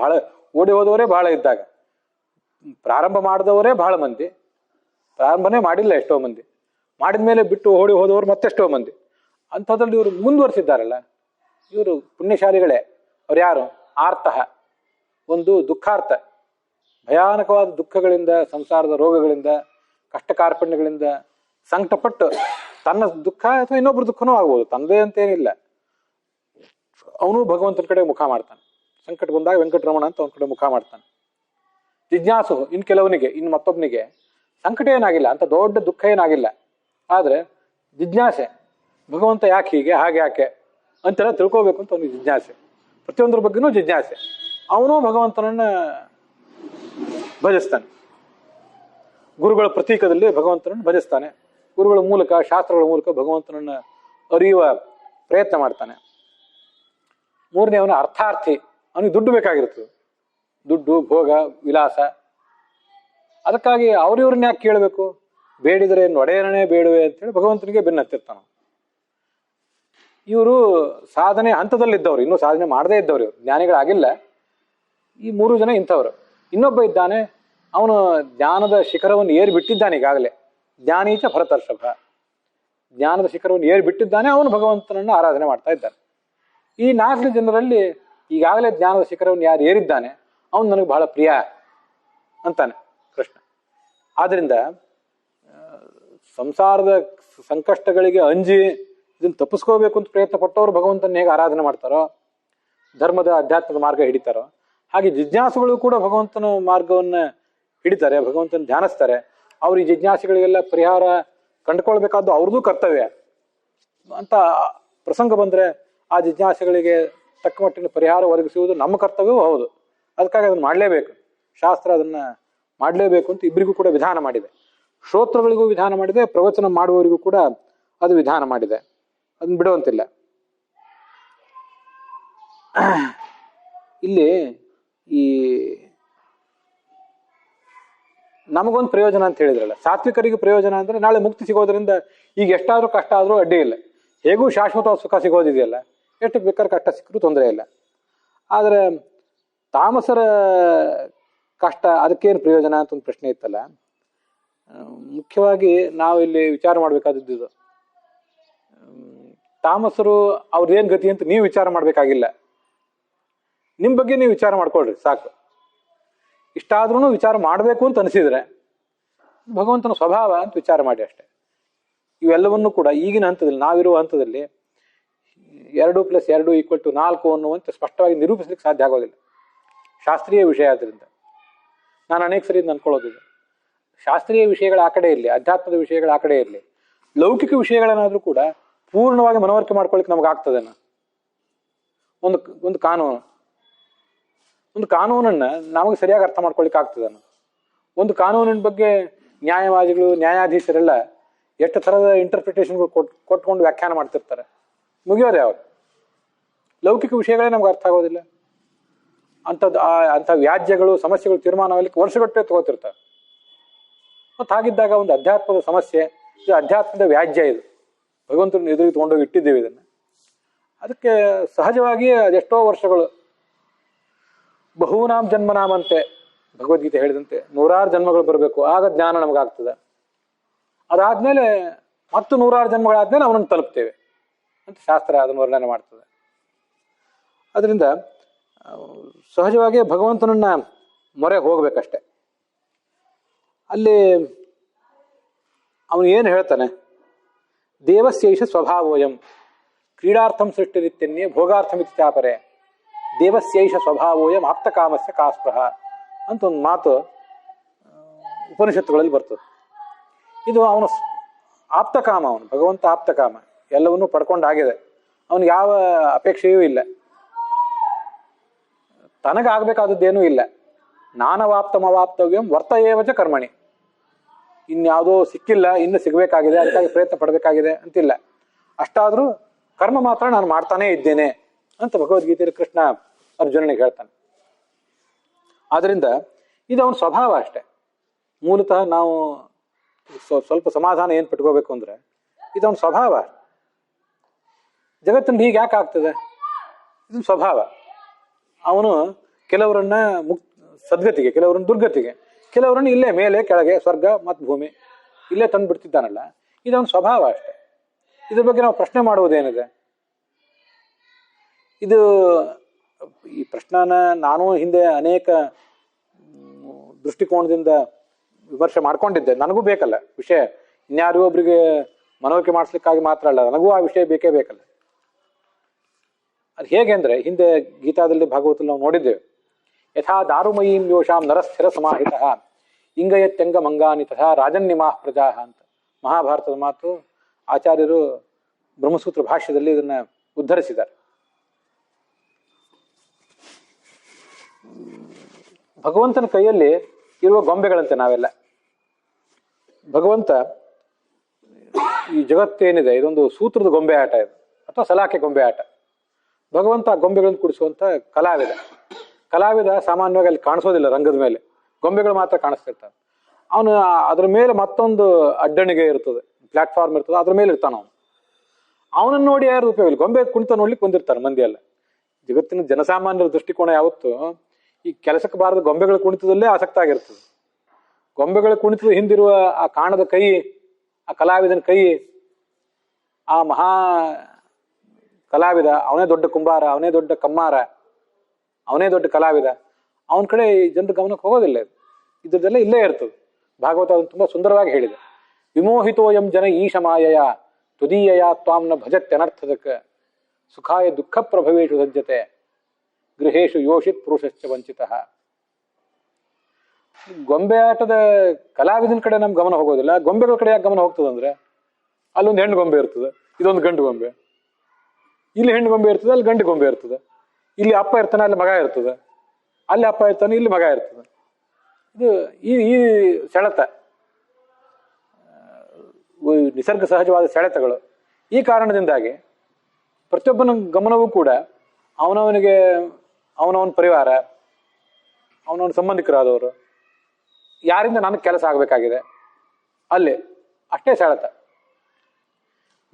ಓಡಿ ಹೋದವರೇ ಬಹಳ ಇದ್ದಾಗ, ಪ್ರಾರಂಭ ಮಾಡಿದವರೇ ಬಹಳ ಮಂದಿ, ಪ್ರಾರಂಭನೇ ಮಾಡಿಲ್ಲ ಎಷ್ಟೋ ಮಂದಿ, ಮಾಡಿದ್ಮೇಲೆ ಬಿಟ್ಟು ಓಡಿ ಹೋದವರು ಮತ್ತೆಷ್ಟೋ ಮಂದಿ. ಅಂಥದ್ರಲ್ಲಿ ಇವರು ಮುಂದುವರಿಸಿದ್ದಾರಲ್ಲ, ಇವರು ಪುಣ್ಯಶಾಲಿಗಳೇ. ಅವ್ರು ಯಾರು? ಆರ್ತಃ, ಒಂದು ದುಃಖಾರ್ಥ, ಭಯಾನಕವಾದ ದುಃಖಗಳಿಂದ, ಸಂಸಾರದ ರೋಗಗಳಿಂದ, ಕಷ್ಟ ಕಾರ್ಪಣ್ಯಗಳಿಂದ ಸಂಕಟಪಟ್ಟು ತನ್ನ ದುಃಖ ಅಥವಾ ಇನ್ನೊಬ್ರು ದುಃಖನೂ ಆಗ್ಬೋದು, ತನ್ನದೇ ಅಂತೇನಿಲ್ಲ, ಅವನು ಭಗವಂತನ ಕಡೆ ಮುಖ ಮಾಡ್ತಾನೆ. ಸಂಕಟ ಬಂದಾಗ ವೆಂಕಟರಮಣ ಅಂತ ಅವನ ಕಡೆ ಮುಖ ಮಾಡ್ತಾನೆ. ಜಿಜ್ಞಾಸು, ಇನ್ ಕೆಲವನಿಗೆ, ಇನ್ನು ಮತ್ತೊಬ್ಬನಿಗೆ ಸಂಕಟ ಏನಾಗಿಲ್ಲ, ಅಂತ ದೊಡ್ಡ ದುಃಖ ಏನಾಗಿಲ್ಲ, ಆದ್ರೆ ಜಿಜ್ಞಾಸೆ, ಭಗವಂತ ಯಾಕೆ ಹೀಗೆ, ಹಾಗೆ ಯಾಕೆ ಅಂತೆಲ್ಲ ತಿಳ್ಕೋಬೇಕು ಅಂತ ಅವನಿಗೆ ಜಿಜ್ಞಾಸೆ. ಪ್ರತಿಯೊಂದ್ರ ಬಗ್ಗೆನೂ ಜಿಜ್ಞಾಸೆ. ಅವನು ಭಗವಂತನನ್ನ ಭಜಿಸ್ತಾನೆ. ಗುರುಗಳ ಪ್ರತೀಕದಲ್ಲಿ ಭಗವಂತನನ್ನು ಭಜಿಸ್ತಾನೆ. ಗುರುಗಳ ಮೂಲಕ, ಶಾಸ್ತ್ರಗಳ ಮೂಲಕ ಭಗವಂತನನ್ನ ಅರಿಯುವ ಪ್ರಯತ್ನ ಮಾಡ್ತಾನೆ. 3ನೇ ಅವನ ಅರ್ಥಾರ್ಥಿ. ಅವನಿಗೆ ದುಡ್ಡು ಬೇಕಾಗಿರ್ತದೆ, ದುಡ್ಡು, ಭೋಗ, ವಿಲಾಸ. ಅದಕ್ಕಾಗಿ ಅವ್ರಿವ್ರನ್ನ ಯಾಕೆ ಕೇಳಬೇಕು? ಬೇಡಿದರೆ ಒಡೆಯನೇ ಬೇಡುವೆ ಅಂತೇಳಿ ಭಗವಂತನಿಗೆ ಬೆನ್ನು ಹತ್ತಿರ್ತಾನ. ಇವರು ಸಾಧನೆ ಹಂತದಲ್ಲಿದ್ದವ್ರು, ಇನ್ನೂ ಸಾಧನೆ ಮಾಡದೇ ಇದ್ದವ್ರು, ಇವರು ಜ್ಞಾನಿಗಳಾಗಿಲ್ಲ. ಈ 3 ಜನ ಇಂಥವ್ರು. ಇನ್ನೊಬ್ಬ ಇದ್ದಾನೆ, ಅವನು ಜ್ಞಾನದ ಶಿಖರವನ್ನು ಏರಿ ಬಿಟ್ಟಿದ್ದಾನೆ ಈಗಾಗಲೇ. ಜ್ಞಾನೀಚ ಭರತರ್ಷಭ, ಜ್ಞಾನದ ಶಿಖರವನ್ನು ಏರಿ ಬಿಟ್ಟಿದ್ದಾನೆ, ಅವನು ಭಗವಂತನನ್ನು ಆರಾಧನೆ ಮಾಡ್ತಾ ಇದ್ದಾನೆ. ಈ 4 ಜನರಲ್ಲಿ ಈಗಾಗಲೇ ಜ್ಞಾನದ ಶಿಖರವನ್ನು ಯಾರು ಏರಿದ್ದಾನೆ ಅವನು ನನಗೆ ಬಹಳ ಪ್ರಿಯ ಅಂತಾನೆ ಕೃಷ್ಣ. ಆದ್ರಿಂದ ಸಂಸಾರದ ಸಂಕಷ್ಟಗಳಿಗೆ ಅಂಜಿ ಇದನ್ನು ತಪ್ಪಿಸ್ಕೋಬೇಕು ಅಂತ ಪ್ರಯತ್ನ ಪಟ್ಟವರು ಭಗವಂತನ ಹೇಗೆ ಆರಾಧನೆ ಮಾಡ್ತಾರೋ, ಧರ್ಮದ ಅಧ್ಯಾತ್ಮದ ಮಾರ್ಗ ಹಿಡಿತಾರೋ, ಹಾಗೆ ಜಿಜ್ಞಾಸುಗಳು ಕೂಡ ಭಗವಂತನ ಮಾರ್ಗವನ್ನ ಹಿಡಿತಾರೆ, ಭಗವಂತನ ಧ್ಯಾನಿಸ್ತಾರೆ. ಅವ್ರ ಈ ಜಿಜ್ಞಾಸುಗಳಿಗೆಲ್ಲ ಪರಿಹಾರ ಕಂಡುಕೊಳ್ಬೇಕಾದ್ದು ಅವ್ರದ್ದು ಕರ್ತವ್ಯ ಅಂತ ಪ್ರಸಂಗ ಬಂದ್ರೆ ಆ ಜಿಜ್ಞಾಸುಗಳಿಗೆ ತಕ್ಕ ಮಟ್ಟಿನ ಪರಿಹಾರ ಒದಗಿಸುವುದು ನಮ್ಮ ಕರ್ತವ್ಯವೂ ಹೌದು. ಅದಕ್ಕಾಗಿ ಅದನ್ನು ಮಾಡಲೇಬೇಕು. ಶಾಸ್ತ್ರ ಅದನ್ನ ಮಾಡಲೇಬೇಕು ಅಂತ ಇಬ್ಬರಿಗೂ ಕೂಡ ವಿಧಾನ ಮಾಡಿದೆ. ಶ್ರೋತೃಗಳಿಗೂ ವಿಧಾನ ಮಾಡಿದೆ, ಪ್ರವಚನ ಮಾಡುವವರಿಗೂ ಕೂಡ ಅದು ವಿಧಾನ ಮಾಡಿದೆ. ಅದನ್ನ ಬಿಡುವಂತಿಲ್ಲ. ಇಲ್ಲಿ ಈ ನಮಗೊಂದು ಪ್ರಯೋಜನ ಅಂತ ಹೇಳಿದ್ರಲ್ಲ, ಸಾತ್ವಿಕರಿಗೆ ಪ್ರಯೋಜನ ಅಂದ್ರೆ ನಾಳೆ ಮುಕ್ತಿ ಸಿಗೋದ್ರಿಂದ ಈಗ ಎಷ್ಟಾದ್ರೂ ಕಷ್ಟ ಆದ್ರೂ ಅಡ್ಡಿ ಇಲ್ಲ. ಹೇಗೂ ಶಾಶ್ವತ ಸುಖ ಸಿಗೋದಿದೆಯಲ್ಲ, ಎಷ್ಟು ಬೇಕಾದ್ರೆ ಕಷ್ಟ ಸಿಕ್ಕರೂ ತೊಂದರೆ ಇಲ್ಲ. ಆದರೆ ತಾಮಸರ ಕಷ್ಟ ಅದಕ್ಕೇನು ಪ್ರಯೋಜನ ಅಂತ ಒಂದು ಪ್ರಶ್ನೆ ಇತ್ತಲ್ಲ. ಮುಖ್ಯವಾಗಿ ನಾವು ಇಲ್ಲಿ ವಿಚಾರ ಮಾಡಬೇಕಾದದ್ದು ಇದು. ತಾಮಸರು ಅವ್ರದ್ದೇನು ಗತಿ ಅಂತ ನೀವು ವಿಚಾರ ಮಾಡಬೇಕಾಗಿಲ್ಲ. ನಿಮ್ಮ ಬಗ್ಗೆ ನೀವು ವಿಚಾರ ಮಾಡ್ಕೊಳ್ರಿ ಸಾಕು. ಇಷ್ಟಾದ್ರೂ ವಿಚಾರ ಮಾಡಬೇಕು ಅಂತ ಅನಿಸಿದ್ರೆ ಭಗವಂತನ ಸ್ವಭಾವ ಅಂತ ವಿಚಾರ ಮಾಡಿ ಅಷ್ಟೆ. ಇವೆಲ್ಲವನ್ನೂ ಕೂಡ ಈಗಿನ ಹಂತದಲ್ಲಿ, ನಾವಿರುವ ಹಂತದಲ್ಲಿ 2+2 = 4 ಅನ್ನುವಂತೆ ಸ್ಪಷ್ಟವಾಗಿ ನಿರೂಪಿಸ್ಲಿಕ್ಕೆ ಸಾಧ್ಯ ಆಗೋದಿಲ್ಲ. ಶಾಸ್ತ್ರೀಯ ವಿಷಯ ಆದ್ದರಿಂದ ನಾನು ಅನೇಕ ಸರಿ ಅನ್ಕೊಳ್ಳೋದಿದೆ. ಶಾಸ್ತ್ರೀಯ ವಿಷಯಗಳ ಆ ಕಡೆ ಇರಲಿ, ಅಧ್ಯಾತ್ಮದ ವಿಷಯಗಳ ಆ ಕಡೆ ಇರಲಿ, ಲೌಕಿಕ ವಿಷಯಗಳನ್ನಾದ್ರೂ ಕೂಡ ಪೂರ್ಣವಾಗಿ ಮನವರಿಕೆ ಮಾಡ್ಕೊಳ್ಳಿಕ್ಕೆ ನಮ್ಗೆ ಆಗ್ತದೇನ? ಒಂದು ಕಾನೂನನ್ನ ನಮಗೆ ಸರಿಯಾಗಿ ಅರ್ಥ ಮಾಡ್ಕೊಳ್ಳಿಕ್ಕೆ ಆಗ್ತದನ? ಒಂದು ಕಾನೂನಿನ ಬಗ್ಗೆ ನ್ಯಾಯವಾದಿಗಳು, ನ್ಯಾಯಾಧೀಶರೆಲ್ಲ ಎಷ್ಟು ಥರದ ಇಂಟರ್ಪ್ರಿಟೇಷನ್ಗಳು ಕೊಟ್ಕೊಂಡು ವ್ಯಾಖ್ಯಾನ ಮಾಡ್ತಿರ್ತಾರೆ. ಮುಗಿಯೋದೆ ಅವರು. ಲೌಕಿಕ ವಿಷಯಗಳೇ ನಮ್ಗೆ ಅರ್ಥ ಆಗೋದಿಲ್ಲ. ಅಂಥ ವ್ಯಾಜ್ಯಗಳು, ಸಮಸ್ಯೆಗಳು ತೀರ್ಮಾನವಾಗಲಿಕ್ಕೆ ವರ್ಷಗಟ್ಟಲೆ ತಗೋತಿರ್ತಾರೆ. ಮತ್ತು ಹಾಗಿದ್ದಾಗ ಒಂದು ಅಧ್ಯಾತ್ಮದ ಸಮಸ್ಯೆ, ಇದು ಅಧ್ಯಾತ್ಮದ ವ್ಯಾಜ್ಯ, ಇದು ಭಗವಂತನ ಎದುರಿಗೆ ತಗೊಂಡೋಗಿ ಇಟ್ಟಿದ್ದೇವೆ ಇದನ್ನು. ಅದಕ್ಕೆ ಸಹಜವಾಗಿ ಅದೆಷ್ಟೋ ವರ್ಷಗಳು, ಬಹುನಾಮ್ ಜನ್ಮನಾಮಂತೆ ಭಗವದ್ಗೀತೆ ಹೇಳಿದಂತೆ 100 ಜನ್ಮಗಳು ಬರಬೇಕು, ಆಗ ಜ್ಞಾನ ನಮಗಾಗ್ತದೆ. ಅದಾದ್ಮೇಲೆ ಮತ್ತು 100 ಜನ್ಮಗಳಾದ್ಮೇಲೆ ಅವನನ್ನು ತಲುಪ್ತೇವೆ ಅಂತ ಶಾಸ್ತ್ರ ಅದನ್ನು ವರ್ಣನೆ ಮಾಡ್ತದೆ. ಅದರಿಂದ ಸಹಜವಾಗಿ ಭಗವಂತನನ್ನ ಮೊರೆಗೆ ಹೋಗ್ಬೇಕಷ್ಟೆ. ಅಲ್ಲಿ ಅವನು ಏನು ಹೇಳ್ತಾನೆ? ದೇವಸ್ಯೈಷ ಸ್ವಭಾವೋಯಂ ಕ್ರೀಡಾರ್ಥಂ ಸೃಷ್ಟಿರಿತ್ಯನ್ಯೇ ಭೋಗಾರ್ಥಮಿತಿ ಚಾಪರೆ ದೇವಸ್ಯೈಷ ಸ್ವಭಾವೋಯಂ ಆಪ್ತಕಾಮಸ್ಯ ಕಾಸ್ಪೃಹ ಅಂತ ಒಂದು ಮಾತು ಉಪನಿಷತ್ತುಗಳಲ್ಲಿ ಬರ್ತದೆ. ಇದು ಅವನು ಆಪ್ತಕಾಮ, ಅವನು ಭಗವಂತ ಆಪ್ತಕಾಮ, ಎಲ್ಲವನ್ನೂ ಪಡ್ಕೊಂಡಾಗಿದೆ. ಅವನಿಗೆ ಯಾವ ಅಪೇಕ್ಷೆಯೂ ಇಲ್ಲ, ತನಗಾಗಬೇಕಾದದ್ದೇನೂ ಇಲ್ಲ. ನಾನವಾಪ್ತಮವಾಪ್ತವ್ಯಂ ವರ್ತಯೇವಚ ಕರ್ಮಣಿ. ಇನ್ಯಾವುದೋ ಸಿಕ್ಕಿಲ್ಲ, ಇನ್ನು ಸಿಗಬೇಕಾಗಿದೆ, ಅದಕ್ಕಾಗಿ ಪ್ರಯತ್ನ ಪಡಬೇಕಾಗಿದೆ ಅಂತಿಲ್ಲ. ಅಷ್ಟಾದರೂ ಕರ್ಮ ಮಾತ್ರ ನಾನು ಮಾಡ್ತಾನೇ ಇದ್ದೇನೆ ಅಂತ ಭಗವದ್ಗೀತೆಯಲ್ಲಿ ಕೃಷ್ಣ ಅರ್ಜುನನಿಗೆ ಹೇಳ್ತಾನೆ. ಆದ್ರಿಂದ ಇದು ಅವನ ಸ್ವಭಾವ ಅಷ್ಟೆ. ಮೂಲತಃ ನಾವು ಸ್ವಲ್ಪ ಸಮಾಧಾನ ಏನು ಪಟ್ಕೋಬೇಕು ಅಂದ್ರೆ ಇದು ಅವನ ಸ್ವಭಾವ. ಜಗತ್ತಿನ ಹೀಗೆ ಯಾಕೆ ಆಗ್ತದೆ? ಇದು ಸ್ವಭಾವ. ಅವನು ಕೆಲವರನ್ನ ಸದ್ಗತಿಗೆ, ಕೆಲವರನ್ನ ದುರ್ಗತಿಗೆ, ಕೆಲವರನ್ನು ಇಲ್ಲೇ ಮೇಲೆ ಕೆಳಗೆ, ಸ್ವರ್ಗ ಮತ್ತು ಭೂಮಿ ಇಲ್ಲೇ ತಂದು ಬಿಡ್ತಿದ್ದಾನಲ್ಲ, ಇದು ಅವನ ಸ್ವಭಾವ ಅಷ್ಟೆ. ಇದ್ರ ಬಗ್ಗೆ ನಾವು ಪ್ರಶ್ನೆ ಮಾಡುವುದೇನಿದೆ? ಇದು ಈ ಪ್ರಶ್ನೆನ ನಾನು ಹಿಂದೆ ಅನೇಕ ದೃಷ್ಟಿಕೋನದಿಂದ ವಿಮರ್ಶೆ ಮಾಡ್ಕೊಂಡಿದ್ದೆ. ನನಗೂ ಬೇಕಲ್ಲ ವಿಷಯ, ಇನ್ಯಾರಿಗೂ ಒಬ್ರಿಗೆ ಮನವರಿಕೆ ಮಾಡಿಸ್ಲಿಕ್ಕಾಗಿ ಮಾತ್ರ ಅಲ್ಲ, ನನಗೂ ಆ ವಿಷಯ ಬೇಕೇ ಬೇಕಲ್ಲ. ಅದು ಹೇಗೆ ಅಂದರೆ, ಹಿಂದೆ ಗೀತಾದಲ್ಲಿ, ಭಾಗವತದಲ್ಲಿ ನಾವು ನೋಡಿದ್ದೇವೆ. ಯಥಾ ದಾರುಮಯೀಂ ಯೋಷಾಂ ನರಸ್ಥಿರ ಸಮಾಹಿತ ಇಂಗಯತ್ಯಂಗ ಮಂಗಾನಿ ತಥಾ ರಾಜನ್ಯಮಾಃ ಪ್ರಜಾ ಅಂತ ಮಹಾಭಾರತದ ಮಾತು. ಆಚಾರ್ಯರು ಬ್ರಹ್ಮಸೂತ್ರ ಭಾಷ್ಯದಲ್ಲಿ ಇದನ್ನ ಉದ್ಧರಿಸಿದ್ದಾರೆ. ಭಗವಂತನ ಕೈಯಲ್ಲಿ ಇರುವ ಗೊಂಬೆಗಳಂತೆ ನಾವೆಲ್ಲ. ಭಗವಂತ ಈ ಜಗತ್ತೇನಿದೆ ಇದೊಂದು ಸೂತ್ರದ ಗೊಂಬೆ ಆಟ ಇದು, ಅಥವಾ ಸಲಾಕೆ ಗೊಂಬೆ ಆಟ. ಭಗವಂತ ಆ ಗೊಂಬೆಗಳನ್ನು ಕುಡಿಸುವಂತ ಕಲಾವಿದ ಸಾಮಾನ್ಯವಾಗಿ ಅಲ್ಲಿ ಕಾಣಿಸೋದಿಲ್ಲ, ರಂಗದ ಮೇಲೆ ಗೊಂಬೆಗಳು ಮಾತ್ರ ಕಾಣಿಸ್ತಿರ್ತಾನೆ. ಅವನು ಅದ್ರ ಮೇಲೆ ಮತ್ತೊಂದು ಅಡ್ಡಣಿಗೆ ಇರ್ತದೆ, ಪ್ಲಾಟ್ಫಾರ್ಮ್ ಇರ್ತದೆ, ಅದ್ರ ಮೇಲೆ ಇರ್ತಾನ ಅವನು. ಅವನನ್ನು ನೋಡಿ ಯಾರು ಉಪಯೋಗ ಇಲ್ಲ. ಗೊಂಬೆ ಕುಣಿತ ನೋಡ್ಲಿಕ್ಕೆ ಬಂದಿರ್ತಾರೆ ಮಂದಿ ಎಲ್ಲ. ಜಗತ್ತಿನ ಜನಸಾಮಾನ್ಯರ ದೃಷ್ಟಿಕೋನ ಯಾವತ್ತು ಈ ಕೆಲಸಕ್ಕೆ ಬಾರದ ಗೊಂಬೆಗಳ ಕುಣಿತದಲ್ಲೇ ಆಸಕ್ತ ಆಗಿರ್ತದೆ. ಗೊಂಬೆಗಳ ಕುಣಿತದ ಹಿಂದಿರುವ ಆ ಕಾಣದ ಕೈ, ಆ ಕಲಾವಿದನ ಕೈ, ಆ ಮಹಾ ಕಲಾವಿದ, ಅವನೇ ದೊಡ್ಡ ಕುಂಬಾರ, ಅವನೇ ದೊಡ್ಡ ಕಮ್ಮಾರ, ಅವನೇ ದೊಡ್ಡ ಕಲಾವಿದ, ಅವನ ಕಡೆ ಜನರ ಗಮನಕ್ಕೆ ಹೋಗೋದಿಲ್ಲ. ಇದ್ರದ್ದೆಲ್ಲ ಇಲ್ಲೇ ಇರ್ತದೆ. ಭಾಗವತ ಅದನ್ನು ತುಂಬಾ ಸುಂದರವಾಗಿ ಹೇಳಿದೆ. ವಿಮೋಹಿತೋಯಂ ಜನ ಈಶ ಮಾಯಯ ತುದೀಯಯ ತ್ವಾಂನ ಭಜತ್ಯನರ್ಥದಕ ಸುಖಾಯ ದುಃಖ ಪ್ರಭವೇಶು ಸಜ್ಜತೆ ಗೃಹೇಶು ಯೋಷಿತ್ ಪುರುಷಶ್ಚ ವಂಚಿತ. ಗೊಂಬೆ ಆಟದ ಕಲಾವಿದನ ಕಡೆ ನಮ್ ಗಮನ ಹೋಗೋದಿಲ್ಲ, ಗೊಂಬೆಗಳ ಕಡೆ ಯಾಕೆ ಗಮನ ಹೋಗ್ತದಂದ್ರೆ, ಅಲ್ಲೊಂದು ಹೆಣ್ಣು ಗೊಂಬೆ ಇರ್ತದೆ, ಇದೊಂದು ಗಂಡು ಗೊಂಬೆ. ಇಲ್ಲಿ ಹೆಣ್ಣು ಗೊಂಬೆ ಇರ್ತದೆ, ಅಲ್ಲಿ ಗಂಡು ಗೊಂಬೆ ಇರ್ತದೆ. ಇಲ್ಲಿ ಅಪ್ಪ ಇರ್ತಾನೆ, ಅಲ್ಲಿ ಮಗ ಇರ್ತದೆ. ಅಲ್ಲಿ ಅಪ್ಪ ಇರ್ತಾನೆ, ಇಲ್ಲಿ ಮಗ ಇರ್ತದೆ. ಇದು ಈ ಸೆಳೆತ, ನಿಸರ್ಗ ಸಹಜವಾದ ಸೆಳೆತಗಳು. ಈ ಕಾರಣದಿಂದಾಗಿ ಪ್ರತಿಯೊಬ್ಬನ ಗಮನವೂ ಕೂಡ ಅವನವನಿಗೆ, ಅವನವನ ಪರಿವಾರ, ಅವನವನ ಸಂಬಂಧಿಕರಾದವರು, ಯಾರಿಂದ ನನಗೆ ಕೆಲಸ ಆಗಬೇಕಾಗಿದೆ ಅಲ್ಲಿ ಅಷ್ಟೇ ಸೆಳೆತ.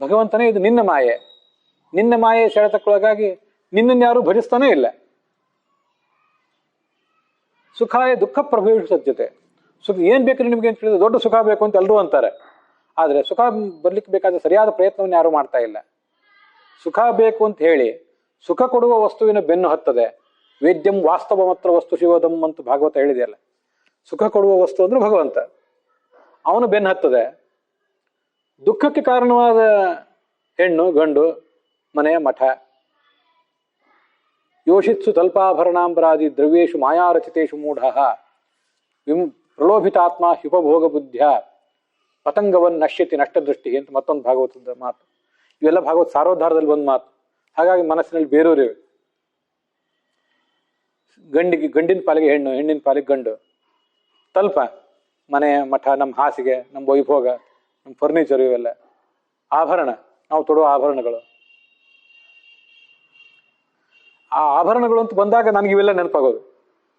ಭಗವಂತನೇ ಇದು ನಿನ್ನ ಮಾಯೆ, ನಿನ್ನ ಮಾಯೆ ಸೆಳೆತಕ್ಕೊಳಗಾಗಿ ನಿನ್ನನ್ನು ಯಾರು ಭಜಿಸ್ತಾನೇ ಇಲ್ಲ. ಸುಖಾಯ ದುಃಖ ಪ್ರಭೇಷು ಸಜ್ಜತೆ. ಸುಖ ಏನ್ ಬೇಕ್ರಿ ನಿಮ್ಗೆ ಅಂತ ಹೇಳಿದ್ರೆ ದೊಡ್ಡ ಸುಖ ಬೇಕು ಅಂತ ಎಲ್ಲರೂ ಅಂತಾರೆ. ಆದ್ರೆ ಸುಖ ಬರ್ಲಿಕ್ಕೆ ಬೇಕಾದ ಸರಿಯಾದ ಪ್ರಯತ್ನವನ್ನು ಯಾರು ಮಾಡ್ತಾ ಇಲ್ಲ. ಸುಖ ಬೇಕು ಅಂತ ಹೇಳಿ ಸುಖ ಕೊಡುವ ವಸ್ತುವಿನ ಬೆನ್ನು ಹತ್ತದೆ. ವೇದ್ಯಂ ವಾಸ್ತವ ಮಾತ್ರ ವಸ್ತು ಶಿವೋದಂ ಅಂತ ಭಾಗವತ ಹೇಳಿದೆಯಲ್ಲ. ಸುಖ ಕೊಡುವ ವಸ್ತು ಅಂದ್ರೆ ಭಗವಂತ, ಅವನು ಬೆನ್ನು ಹತ್ತದೆ. ದುಃಖಕ್ಕೆ ಕಾರಣವಾದ ಹೆಣ್ಣು ಗಂಡು, ಮನೆ ಮಠ. ಯೋಷಿತ್ಸು ತಲ್ಪಾಭರಣಾಂಬರಾದಿ ದ್ರವ್ಯೇಶು ಮಾಯಾರಚಿತೇಶು ಮೂಢ ಪ್ರಲೋಭಿತಾತ್ಮ ಹ್ಯುಪಭೋಗ ಬುದ್ಧ್ಯ ಪತಂಗವನ್ ನಶ್ಯತಿ ನಷ್ಟದೃಷ್ಟಿ ಅಂತ ಮತ್ತೊಂದು ಭಾಗವತದ ಮಾತು. ಇವೆಲ್ಲ ಭಾಗವತ ಸಾರೋದ್ಧಾರದಲ್ಲಿ ಒಂದು ಮಾತು. ಹಾಗಾಗಿ ಮನಸ್ಸಿನಲ್ಲಿ ಬೇರೂರಿವೆ. ಗಂಡಿನ ಪಾಲಿಗೆ ಹೆಣ್ಣು, ಹೆಣ್ಣಿನ ಪಾಲಿಗೆ ಗಂಡು. ತಲ್ಪ ಮನೆ ಮಠ, ನಮ್ಮ ಹಾಸಿಗೆ, ನಮ್ಮ ವೈಭೋಗ, ನಮ್ಮ ಫರ್ನಿಚರ್, ಇವೆಲ್ಲ ಆಭರಣ, ನಾವು ತೊಡುವ ಆಭರಣಗಳು. ಆ ಆಭರಣಗಳು ಅಂತ ಬಂದಾಗ ನನಗೆ ಇವೆಲ್ಲ ನೆನಪಾಗೋದು.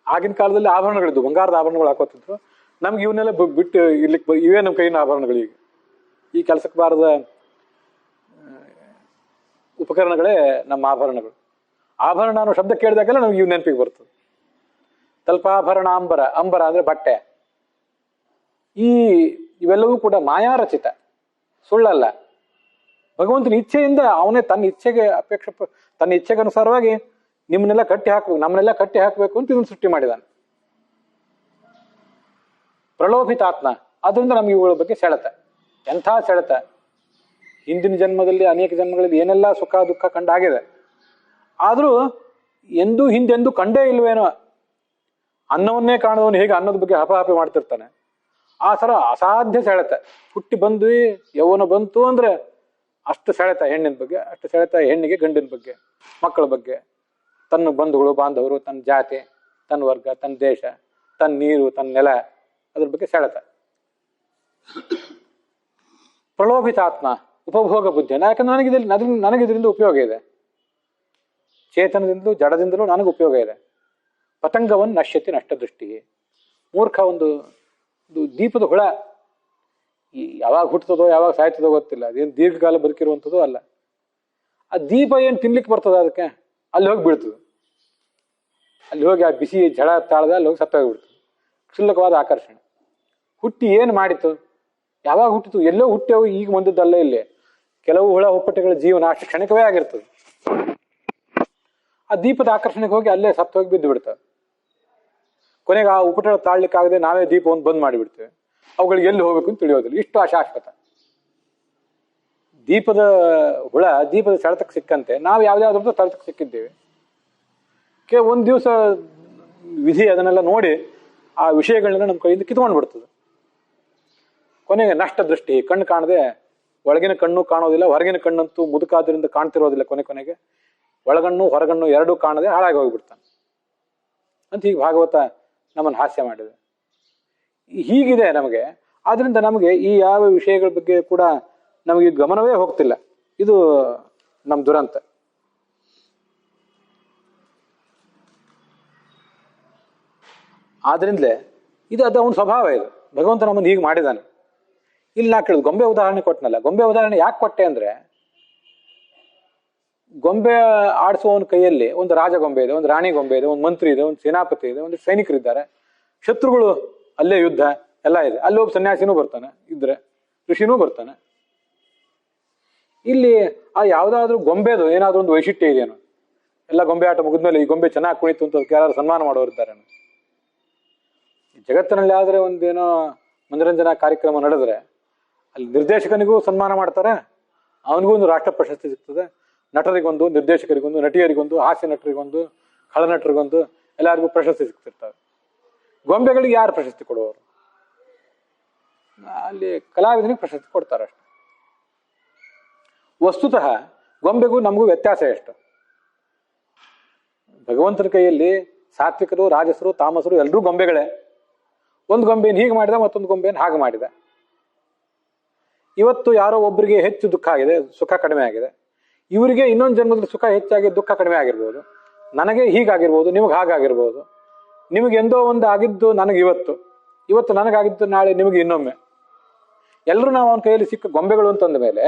ಆಗಿನ ಕಾಲದಲ್ಲಿ ಆಭರಣಗಳಿದ್ದು, ಬಂಗಾರದ ಆಭರಣಗಳು ಹಾಕೋತಿದ್ರು. ನಮ್ಗೆ ಇವನ್ನೆಲ್ಲ ಬಿಟ್ಟು ಇರ್ಲಿಕ್ಕೆ ಇವೇ ನಮ್ಮ ಕೈಯಿನ ಆಭರಣಗಳು. ಈಗ ಈ ಕೆಲಸಕ್ಕೆ ಬಾರದ ಉಪಕರಣಗಳೇ ನಮ್ಮ ಆಭರಣಗಳು. ಆಭರಣ ಅನ್ನೋ ಶಬ್ದ ಕೇಳಿದಾಗೆಲ್ಲ ನಮ್ಗೆ ಇವ್ ನೆನಪಿಗೆ ಬರ್ತದೆ. ತಲ್ಪಾಭರಣ ಅಂಬರ, ಅಂಬರ ಅಂದ್ರೆ ಬಟ್ಟೆ. ಇವೆಲ್ಲವೂ ಕೂಡ ಮಾಯಾರಚಿತ, ಸುಳ್ಳಲ್ಲ. ಭಗವಂತನ ಇಚ್ಛೆಯಿಂದ ಅವನೇ ತನ್ನ ಇಚ್ಛೆಗೆ ತನ್ನ ಇಚ್ಛೆಗೆ ಅನುಸಾರವಾಗಿ ನಿಮ್ಮನ್ನೆಲ್ಲ ಕಟ್ಟಿ ಹಾಕ್ಬೇಕು, ನಮ್ಮನ್ನೆಲ್ಲ ಕಟ್ಟಿ ಹಾಕಬೇಕು ಅಂತ ಇದನ್ನು ಸೃಷ್ಟಿ ಮಾಡಿದಾನೆ. ಪ್ರಲೋಭಿತಾತ್ಮ, ಅದರಿಂದ ನಮ್ಗೆ ಇವುಗಳ ಬಗ್ಗೆ ಸೆಳೆತ. ಎಂಥ ಸೆಳೆತ! ಹಿಂದಿನ ಜನ್ಮದಲ್ಲಿ ಅನೇಕ ಜನ್ಮಗಳಲ್ಲಿ ಏನೆಲ್ಲ ಸುಖ ದುಃಖ ಕಂಡಾಗಿದೆ. ಆದ್ರೂ ಹಿಂದೆಂದೂ ಕಂಡೇ ಇಲ್ವೇನೋ. ಅನ್ನವನ್ನೇ ಕಾಣದವನು ಹೇಗೆ ಅನ್ನದ ಬಗ್ಗೆ ಹಪಹಪಿ ಮಾಡ್ತಿರ್ತಾನೆ, ಆ ಥರ ಅಸಾಧ್ಯ ಸೆಳೆತ. ಹುಟ್ಟಿ ಬಂದ್ವಿ, ಯೌವನ ಬಂತು ಅಂದ್ರೆ ಅಷ್ಟು ಸೆಳೆತ ಹೆಣ್ಣಿನ ಬಗ್ಗೆ, ಅಷ್ಟು ಸೆಳೆತ ಹೆಣ್ಣಿಗೆ ಗಂಡಿನ ಬಗ್ಗೆ, ಮಕ್ಕಳ ಬಗ್ಗೆ, ತನ್ನ ಬಂಧುಗಳು ಬಾಂಧವರು, ತನ್ನ ಜಾತಿ, ತನ್ನ ವರ್ಗ, ತನ್ನ ದೇಶ, ತನ್ನ ನೀರು, ತನ್ನ ನೆಲ, ಅದ್ರ ಬಗ್ಗೆ ಸೆಳೆತ. ಪ್ರಲೋಭಿತಾತ್ಮ ಉಪಭೋಗ ಬುದ್ಧಿ. ಯಾಕಂದ್ರೆ ನನಗಿದ್ರಿಂದ ಉಪಯೋಗ ಇದೆ. ಚೇತನದಿಂದಲೂ ಜಡದಿಂದಲೂ ನನಗೆ ಉಪಯೋಗ ಇದೆ. ಪತಂಗವನ್ನು ನಶ್ಯತಿ ನಷ್ಟದೃಷ್ಟಿಗೆ. ಮೂರ್ಖ ಒಂದು ದೀಪದ ಹುಳ, ಯಾವಾಗ ಹುಟ್ಟುತ್ತದೋ ಯಾವಾಗ ಸಾಯ್ತದೋ ಗೊತ್ತಿಲ್ಲ. ಅದೇನು ದೀರ್ಘಕಾಲ ಬದುಕಿರುವಂಥದ್ದು ಅಲ್ಲ. ಆ ದೀಪ ಏನು ತಿನ್ಲಿಕ್ಕೆ ಬರ್ತದ ಅದಕ್ಕೆ? ಅಲ್ಲಿ ಹೋಗಿ ಬೀಳ್ತದೆ. ಅಲ್ಲಿ ಹೋಗಿ ಆ ಬಿಸಿ ಝಳ ತಾಳದ ಅಲ್ಲಿ ಹೋಗಿ ಸತ್ತೋಗಿಬಿಡ್ತದೆ. ಕ್ಷುಲ್ಲಕವಾದ ಆಕರ್ಷಣೆ. ಹುಟ್ಟಿ ಏನು ಮಾಡಿತು? ಯಾವಾಗ ಹುಟ್ಟಿತು? ಎಲ್ಲೋ ಹುಟ್ಟೆವು, ಈಗ ಬಂದದ್ದಲ್ಲ. ಇಲ್ಲಿ ಕೆಲವು ಹುಳ ಹುಪ್ಪಟೆಗಳ ಜೀವನ ಅಷ್ಟು ಕ್ಷಣಿಕವೇ ಆಗಿರ್ತದೆ. ಆ ದೀಪದ ಆಕರ್ಷಣೆಗೆ ಹೋಗಿ ಅಲ್ಲೇ ಸತ್ತು ಹೋಗಿ ಬಿದ್ದು ಬಿಡ್ತವೆ. ಕೊನೆಗೆ ಆ ಉಪಟಳ ತಾಳ್ಲಿಕ್ಕಾಗದೆ ನಾವೇ ದೀಪವನ್ನು ಬಂದ್ ಮಾಡಿಬಿಡ್ತೇವೆ. ಅವುಗಳಿಗೆ ಎಲ್ಲಿ ಹೋಗ್ಬೇಕು ಅಂತ ತಿಳಿಯೋದಿಲ್ಲ. ಇಷ್ಟು ಅಶಾಶ್ವತ. ದೀಪದ ಹುಳ ದೀಪದ ಸೆಳೆತಕ್ಕೆ ಸಿಕ್ಕಂತೆ ನಾವು ಯಾವ್ದಾದ್ರು ಸೆಳೆತಕ್ಕೆ ಸಿಕ್ಕಿದ್ದೇವೆ. ಒಂದ್ ದಿವಸ ವಿಧಿ ಅದನ್ನೆಲ್ಲ ನೋಡಿ ಆ ವಿಷಯಗಳನ್ನ ನಮ್ಮ ಕೈಯಿಂದ ಕಿತ್ಕೊಂಡು ಬಿಡ್ತದೆ. ಕೊನೆಗೆ ನಷ್ಟ ದೃಷ್ಟಿ, ಕಣ್ಣು ಕಾಣದೆ, ಒಳಗಿನ ಕಣ್ಣು ಕಾಣೋದಿಲ್ಲ, ಹೊರಗಿನ ಕಣ್ಣಂತೂ ಮುದುಕಾದ್ರಿಂದ ಕಾಣ್ತಿರೋದಿಲ್ಲ. ಕೊನೆಗೆ ಒಳಗಣ್ಣು ಹೊರಗಣ್ಣು ಎರಡೂ ಕಾಣದೆ ಹಾಳಾಗಿ ಹೋಗ್ಬಿಡ್ತಾನೆ ಅಂತ ಹೀಗೆ ಭಾಗವತ ನಮ್ಮನ್ನು ಹಾಸ್ಯ ಮಾಡಿದೆ. ಹೀಗಿದೆ ನಮಗೆ. ಆದ್ರಿಂದ ನಮಗೆ ಈ ಯಾವ ವಿಷಯಗಳ ಬಗ್ಗೆ ಕೂಡ ನಮಗೆ ಗಮನವೇ ಹೋಗ್ತಿಲ್ಲ. ಇದು ನಮ್ಮ ದುರಂತ. ಆದ್ರಿಂದಲೇ ಅದು ಅವನ ಸ್ವಭಾವ. ಇದು ಭಗವಂತ ನಮ್ಮನ್ನು ಹೀಗೆ ಮಾಡಿದಾನೆ. ಇಲ್ಲಿ ನಾ ಕೇಳಿದ್ ಗೊಂಬೆ ಉದಾಹರಣೆ ಕೊಟ್ಟನಲ್ಲ. ಗೊಂಬೆ ಉದಾಹರಣೆ ಯಾಕೆ ಕೊಟ್ಟೆ ಅಂದ್ರೆ, ಗೊಂಬೆ ಆಡಿಸುವವನ ಕೈಯಲ್ಲಿ ಒಂದು ರಾಜಗೊಂಬೆ ಇದೆ, ಒಂದು ರಾಣಿ ಗೊಂಬೆ ಇದೆ, ಒಂದು ಮಂತ್ರಿ ಇದೆ, ಒಂದು ಸೇನಾಪತಿ ಇದೆ, ಒಂದು ಸೈನಿಕರಿದ್ದಾರೆ, ಶತ್ರುಗಳು, ಅಲ್ಲೇ ಯುದ್ಧ ಎಲ್ಲ ಇದೆ. ಅಲ್ಲಿ ಒಬ್ಬ ಸನ್ಯಾಸಿನೂ ಬರ್ತಾನೆ, ಇದ್ರೆ ಋಷಿನೂ ಬರ್ತಾನೆ. ಇಲ್ಲಿ ಆ ಯಾವ್ದಾದ್ರು ಗೊಂಬೆದು ಏನಾದ್ರು ಒಂದು ವೈಶಿಷ್ಟ್ಯ ಇದೆಯೇನೋ? ಎಲ್ಲ ಗೊಂಬೆ ಆಟ ಮುಗಿದ್ಮೇಲೆ ಈ ಗೊಂಬೆ ಚೆನ್ನಾಗಿ ಕುಣಿತು ಅಂತ ಅದಕ್ಕೆ ಯಾರು ಸನ್ಮಾನ ಮಾಡೋರಿದ್ದಾರೆ? ಜಗತ್ತಿನಲ್ಲಿ ಆದ್ರೆ ಒಂದೇನೋ ಮನೋರಂಜನಾ ಕಾರ್ಯಕ್ರಮ ನಡೆದ್ರೆ ಅಲ್ಲಿ ನಿರ್ದೇಶಕನಿಗೂ ಸನ್ಮಾನ ಮಾಡ್ತಾರೆ, ಅವನಿಗೂ ಒಂದು ರಾಷ್ಟ್ರ ಪ್ರಶಸ್ತಿ ಸಿಗ್ತದೆ, ನಟರಿಗೊಂದು, ನಿರ್ದೇಶಕರಿಗೊಂದು, ನಟಿಯರಿಗೊಂದು, ಹಾಸ್ಯ ನಟರಿಗೊಂದು, ಖಳನಟರಿಗೊಂದು, ಎಲ್ಲರಿಗೂ ಪ್ರಶಸ್ತಿ ಸಿಗ್ತಿರ್ತವೆ. ಗೊಂಬೆಗಳಿಗೆ ಯಾರು ಪ್ರಶಸ್ತಿ ಕೊಡುವವರು? ಅಲ್ಲಿ ಕಲಾವಿದನಿಗೆ ಪ್ರಶಸ್ತಿ ಕೊಡ್ತಾರೆ ಅಷ್ಟೆ. ವಸ್ತುತಃ ಗೊಂಬೆಗೂ ನಮಗೂ ವ್ಯತ್ಯಾಸ ಎಷ್ಟು? ಭಗವಂತನ ಕೈಯಲ್ಲಿ ಸಾತ್ವಿಕರು, ರಾಜಸರು, ತಾಮಸರು ಎಲ್ಲರೂ ಗೊಂಬೆಗಳೇ. ಒಂದು ಗೊಂಬೆಯನ್ನು ಹೀಗೆ ಮಾಡಿದ, ಮತ್ತೊಂದು ಗೊಂಬೆಯನ್ನು ಹಾಗೆ ಮಾಡಿದ. ಇವತ್ತು ಯಾರೋ ಒಬ್ಬರಿಗೆ ಹೆಚ್ಚು ದುಃಖ ಆಗಿದೆ, ಸುಖ ಕಡಿಮೆ ಆಗಿದೆ. ಇವರಿಗೆ ಇನ್ನೊಂದು ಜನ್ಮದಲ್ಲಿ ಸುಖ ಹೆಚ್ಚಾಗಿ ದುಃಖ ಕಡಿಮೆ ಆಗಿರ್ಬೋದು. ನನಗೆ ಹೀಗಾಗಿರ್ಬೋದು, ನಿಮಗೆ ಹಾಗಾಗಿರ್ಬೋದು. ನಿಮಗೆ ಎಂದೋ ಒಂದು ಆಗಿದ್ದು ನನಗೆ ಇವತ್ತು ನನಗಾಗಿದ್ದು ನಾಳೆ ನಿಮಗೆ ಇನ್ನೊಮ್ಮೆ. ಎಲ್ಲರೂ ನಾವು ಅವನ ಕೈಯಲ್ಲಿ ಸಿಕ್ಕ ಗೊಂಬೆಗಳು ಅಂತಂದ ಮೇಲೆ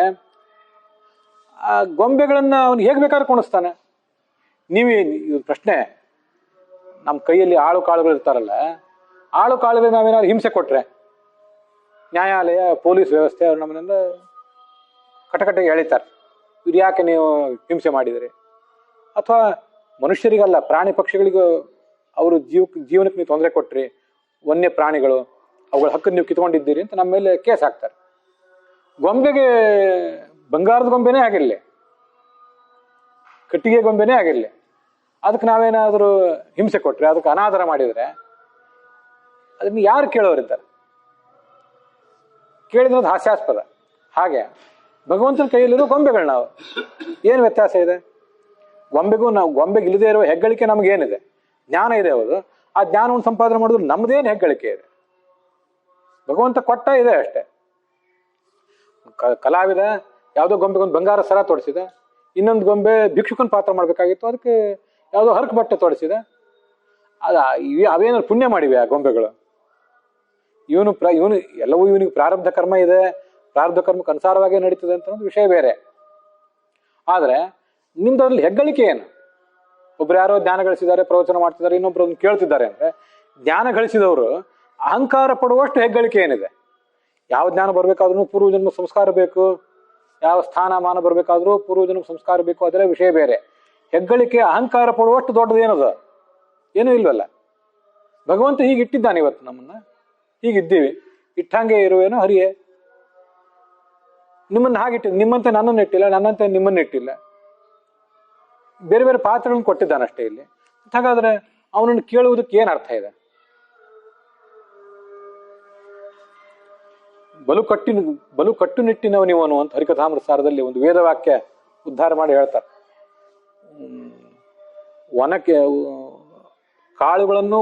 ಆ ಗೊಂಬೆಗಳನ್ನ ಅವನು ಹೇಗೆ ಬೇಕಾದ್ರೂ ಕುಣಿಸ್ತಾನೆ. ಪ್ರಶ್ನೆ, ನಮ್ಮ ಕೈಯಲ್ಲಿ ಆಳು ಕಾಳುಗಳು ಇರ್ತಾರಲ್ಲ, ಆಳು ಕಾಳುಗಳಿಗೆ ನಾವೇನಾದ್ರು ಹಿಂಸೆ ಕೊಟ್ರೆ ನ್ಯಾಯಾಲಯ, ಪೊಲೀಸ್ ವ್ಯವಸ್ಥೆ ಅವ್ರು ನಮ್ಮನ್ನೆಲ್ಲ ಕಟಕಟೆಗೆ ಎಳಿತಾರೆ. ಇವ್ರು ಯಾಕೆ ನೀವು ಹಿಂಸೆ ಮಾಡಿದ್ರಿ? ಅಥವಾ ಮನುಷ್ಯರಿಗಲ್ಲ, ಪ್ರಾಣಿ ಪಕ್ಷಿಗಳಿಗೂ ಅವರು ಜೀವನಕ್ಕೆ ನೀವು ತೊಂದರೆ ಕೊಟ್ರಿ, ವನ್ಯ ಪ್ರಾಣಿಗಳು ಅವುಗಳ ಹಕ್ಕನ್ನು ನೀವು ಕಿತ್ಕೊಂಡಿದ್ದೀರಿ ಅಂತ ನಮ್ಮ ಮೇಲೆ ಕೇಸ್ ಹಾಕ್ತಾರೆ. ಗೊಂಬೆಗೆ ಬಂಗಾರದ ಗೊಂಬೆನೇ ಆಗಿರಲಿ, ಕಟ್ಟಿಗೆ ಗೊಂಬೆನೇ ಆಗಿರಲಿ, ಅದಕ್ಕೆ ನಾವೇನಾದರೂ ಹಿಂಸೆ ಕೊಟ್ರೆ, ಅದಕ್ಕೆ ಅನಾದರ ಮಾಡಿದರೆ ಅದನ್ನ ಯಾರು ಕೇಳೋರಿದ್ದಾರೆ? ಕೇಳಿದ್ರೆ ಅದು ಹಾಸ್ಯಾಸ್ಪದ. ಹಾಗೆ ಭಗವಂತನ ಕೈಯಲ್ಲಿರೋ ಗೊಂಬೆಗಳು ನಾವು ಏನು ವ್ಯತ್ಯಾಸ ಇದೆ? ಗೊಂಬೆಗೆ ಇಲ್ಲದೆ ಇರುವ ಹೆಗ್ಗಳಿಕೆ ನಮಗೇನಿದೆ? ಜ್ಞಾನ ಇದೆ, ಹೌದು. ಆ ಜ್ಞಾನವನ್ನು ಸಂಪಾದನೆ ಮಾಡಿದ್ರು ನಮ್ದೇನು ಹೆಗ್ಗಳಿಕೆ ಇದೆ? ಭಗವಂತ ಕೊಟ್ಟ ಇದೆ ಅಷ್ಟೇ. ಕಲಾವಿದ ಯಾವುದೋ ಗೊಂಬೆಗೊಂದು ಬಂಗಾರ ಸರ ತೊಡಿಸಿದ, ಇನ್ನೊಂದು ಗೊಂಬೆ ಭಿಕ್ಷುಕನ ಪಾತ್ರ ಮಾಡ್ಬೇಕಾಗಿತ್ತು, ಅದಕ್ಕೆ ಯಾವುದೋ ಹರಕು ಬಟ್ಟೆ ತೊಡಿಸಿದ. ಅವೇನಾದ್ರು ಪುಣ್ಯ ಮಾಡಿವೆ ಆ ಗೊಂಬೆಗಳು? ಇವನು ಎಲ್ಲವೂ ಇವನಿಗೆ ಪ್ರಾರಬ್ಧ ಕರ್ಮ ಇದೆ, ಪ್ರಾರಬ್ಧ ಕರ್ಮಕ್ಕೆ ಅನುಸಾರವಾಗಿ ನಡೀತದೆ ಅಂತ ಒಂದು ವಿಷಯ ಬೇರೆ. ಆದ್ರೆ ನಿಮ್ದ್ರಲ್ಲಿ ಹೆಗ್ಗಳಿಕೆ ಏನು? ಒಬ್ರು ಯಾರೋ ಜ್ಞಾನ ಗಳಿಸಿದ್ದಾರೆ, ಪ್ರವಚನ ಮಾಡ್ತಿದ್ದಾರೆ, ಇನ್ನೊಬ್ರು ಕೇಳ್ತಿದ್ದಾರೆ ಅಂದ್ರೆ, ಜ್ಞಾನ ಗಳಿಸಿದವರು ಅಹಂಕಾರ ಪಡುವಷ್ಟು ಹೆಗ್ಗಳಿಕೆ ಏನಿದೆ? ಯಾವ ಜ್ಞಾನ ಬರ್ಬೇಕಾದ್ರೂ ಪೂರ್ವಜನ್ಮ ಸಂಸ್ಕಾರ ಬೇಕು, ಯಾವ ಸ್ಥಾನಮಾನ ಬರ್ಬೇಕಾದ್ರೂ ಪೂರ್ವಜನ್ಮ ಸಂಸ್ಕಾರ ಬೇಕು, ಅದೆಲ್ಲ ವಿಷಯ ಬೇರೆ. ಹೆಗ್ಗಳಿಕೆ ಅಹಂಕಾರ ಪಡುವಷ್ಟು ದೊಡ್ಡದೇನದ? ಏನೂ ಇಲ್ವಲ್ಲ. ಭಗವಂತ ಹೀಗೆ ಇಟ್ಟಿದ್ದಾನೆ ಇವತ್ತು ನಮ್ಮನ್ನ, ಹೀಗಿದ್ದೀವಿ, ಇಟ್ಟಂಗೆ ಇರುವೇನೋ ಹರಿಯೇ. ನಿಮ್ಮನ್ನ ಹಾಗಿಟ್ಟಿದ್ದು, ನಿಮ್ಮಂತೆ ನನ್ನನ್ನು ಇಟ್ಟಿಲ್ಲ, ನನ್ನಂತೆ ನಿಮ್ಮನ್ನ ಇಟ್ಟಿಲ್ಲ, ಬೇರೆ ಬೇರೆ ಪಾತ್ರಗಳನ್ನು ಕೊಟ್ಟಿದ್ದಾನಷ್ಟೇ ಇಲ್ಲಿ. ಹಾಗಾದ್ರೆ ಅವನನ್ನು ಕೇಳುವುದಕ್ಕೆ ಏನ್ ಅರ್ಥ ಇದೆ? ಬಲು ಕಟ್ಟುನಿಟ್ಟಿನವನಿವನು ಅಂತ ಹರಿಕಥಾಮೃತಸಾರದಲ್ಲಿ ಒಂದು ವೇದವಾಕ್ಯ ಉದ್ಧಾರ ಮಾಡಿ ಹೇಳ್ತಾರೆ. ಒನಕೆ ಕಾಳುಗಳನ್ನು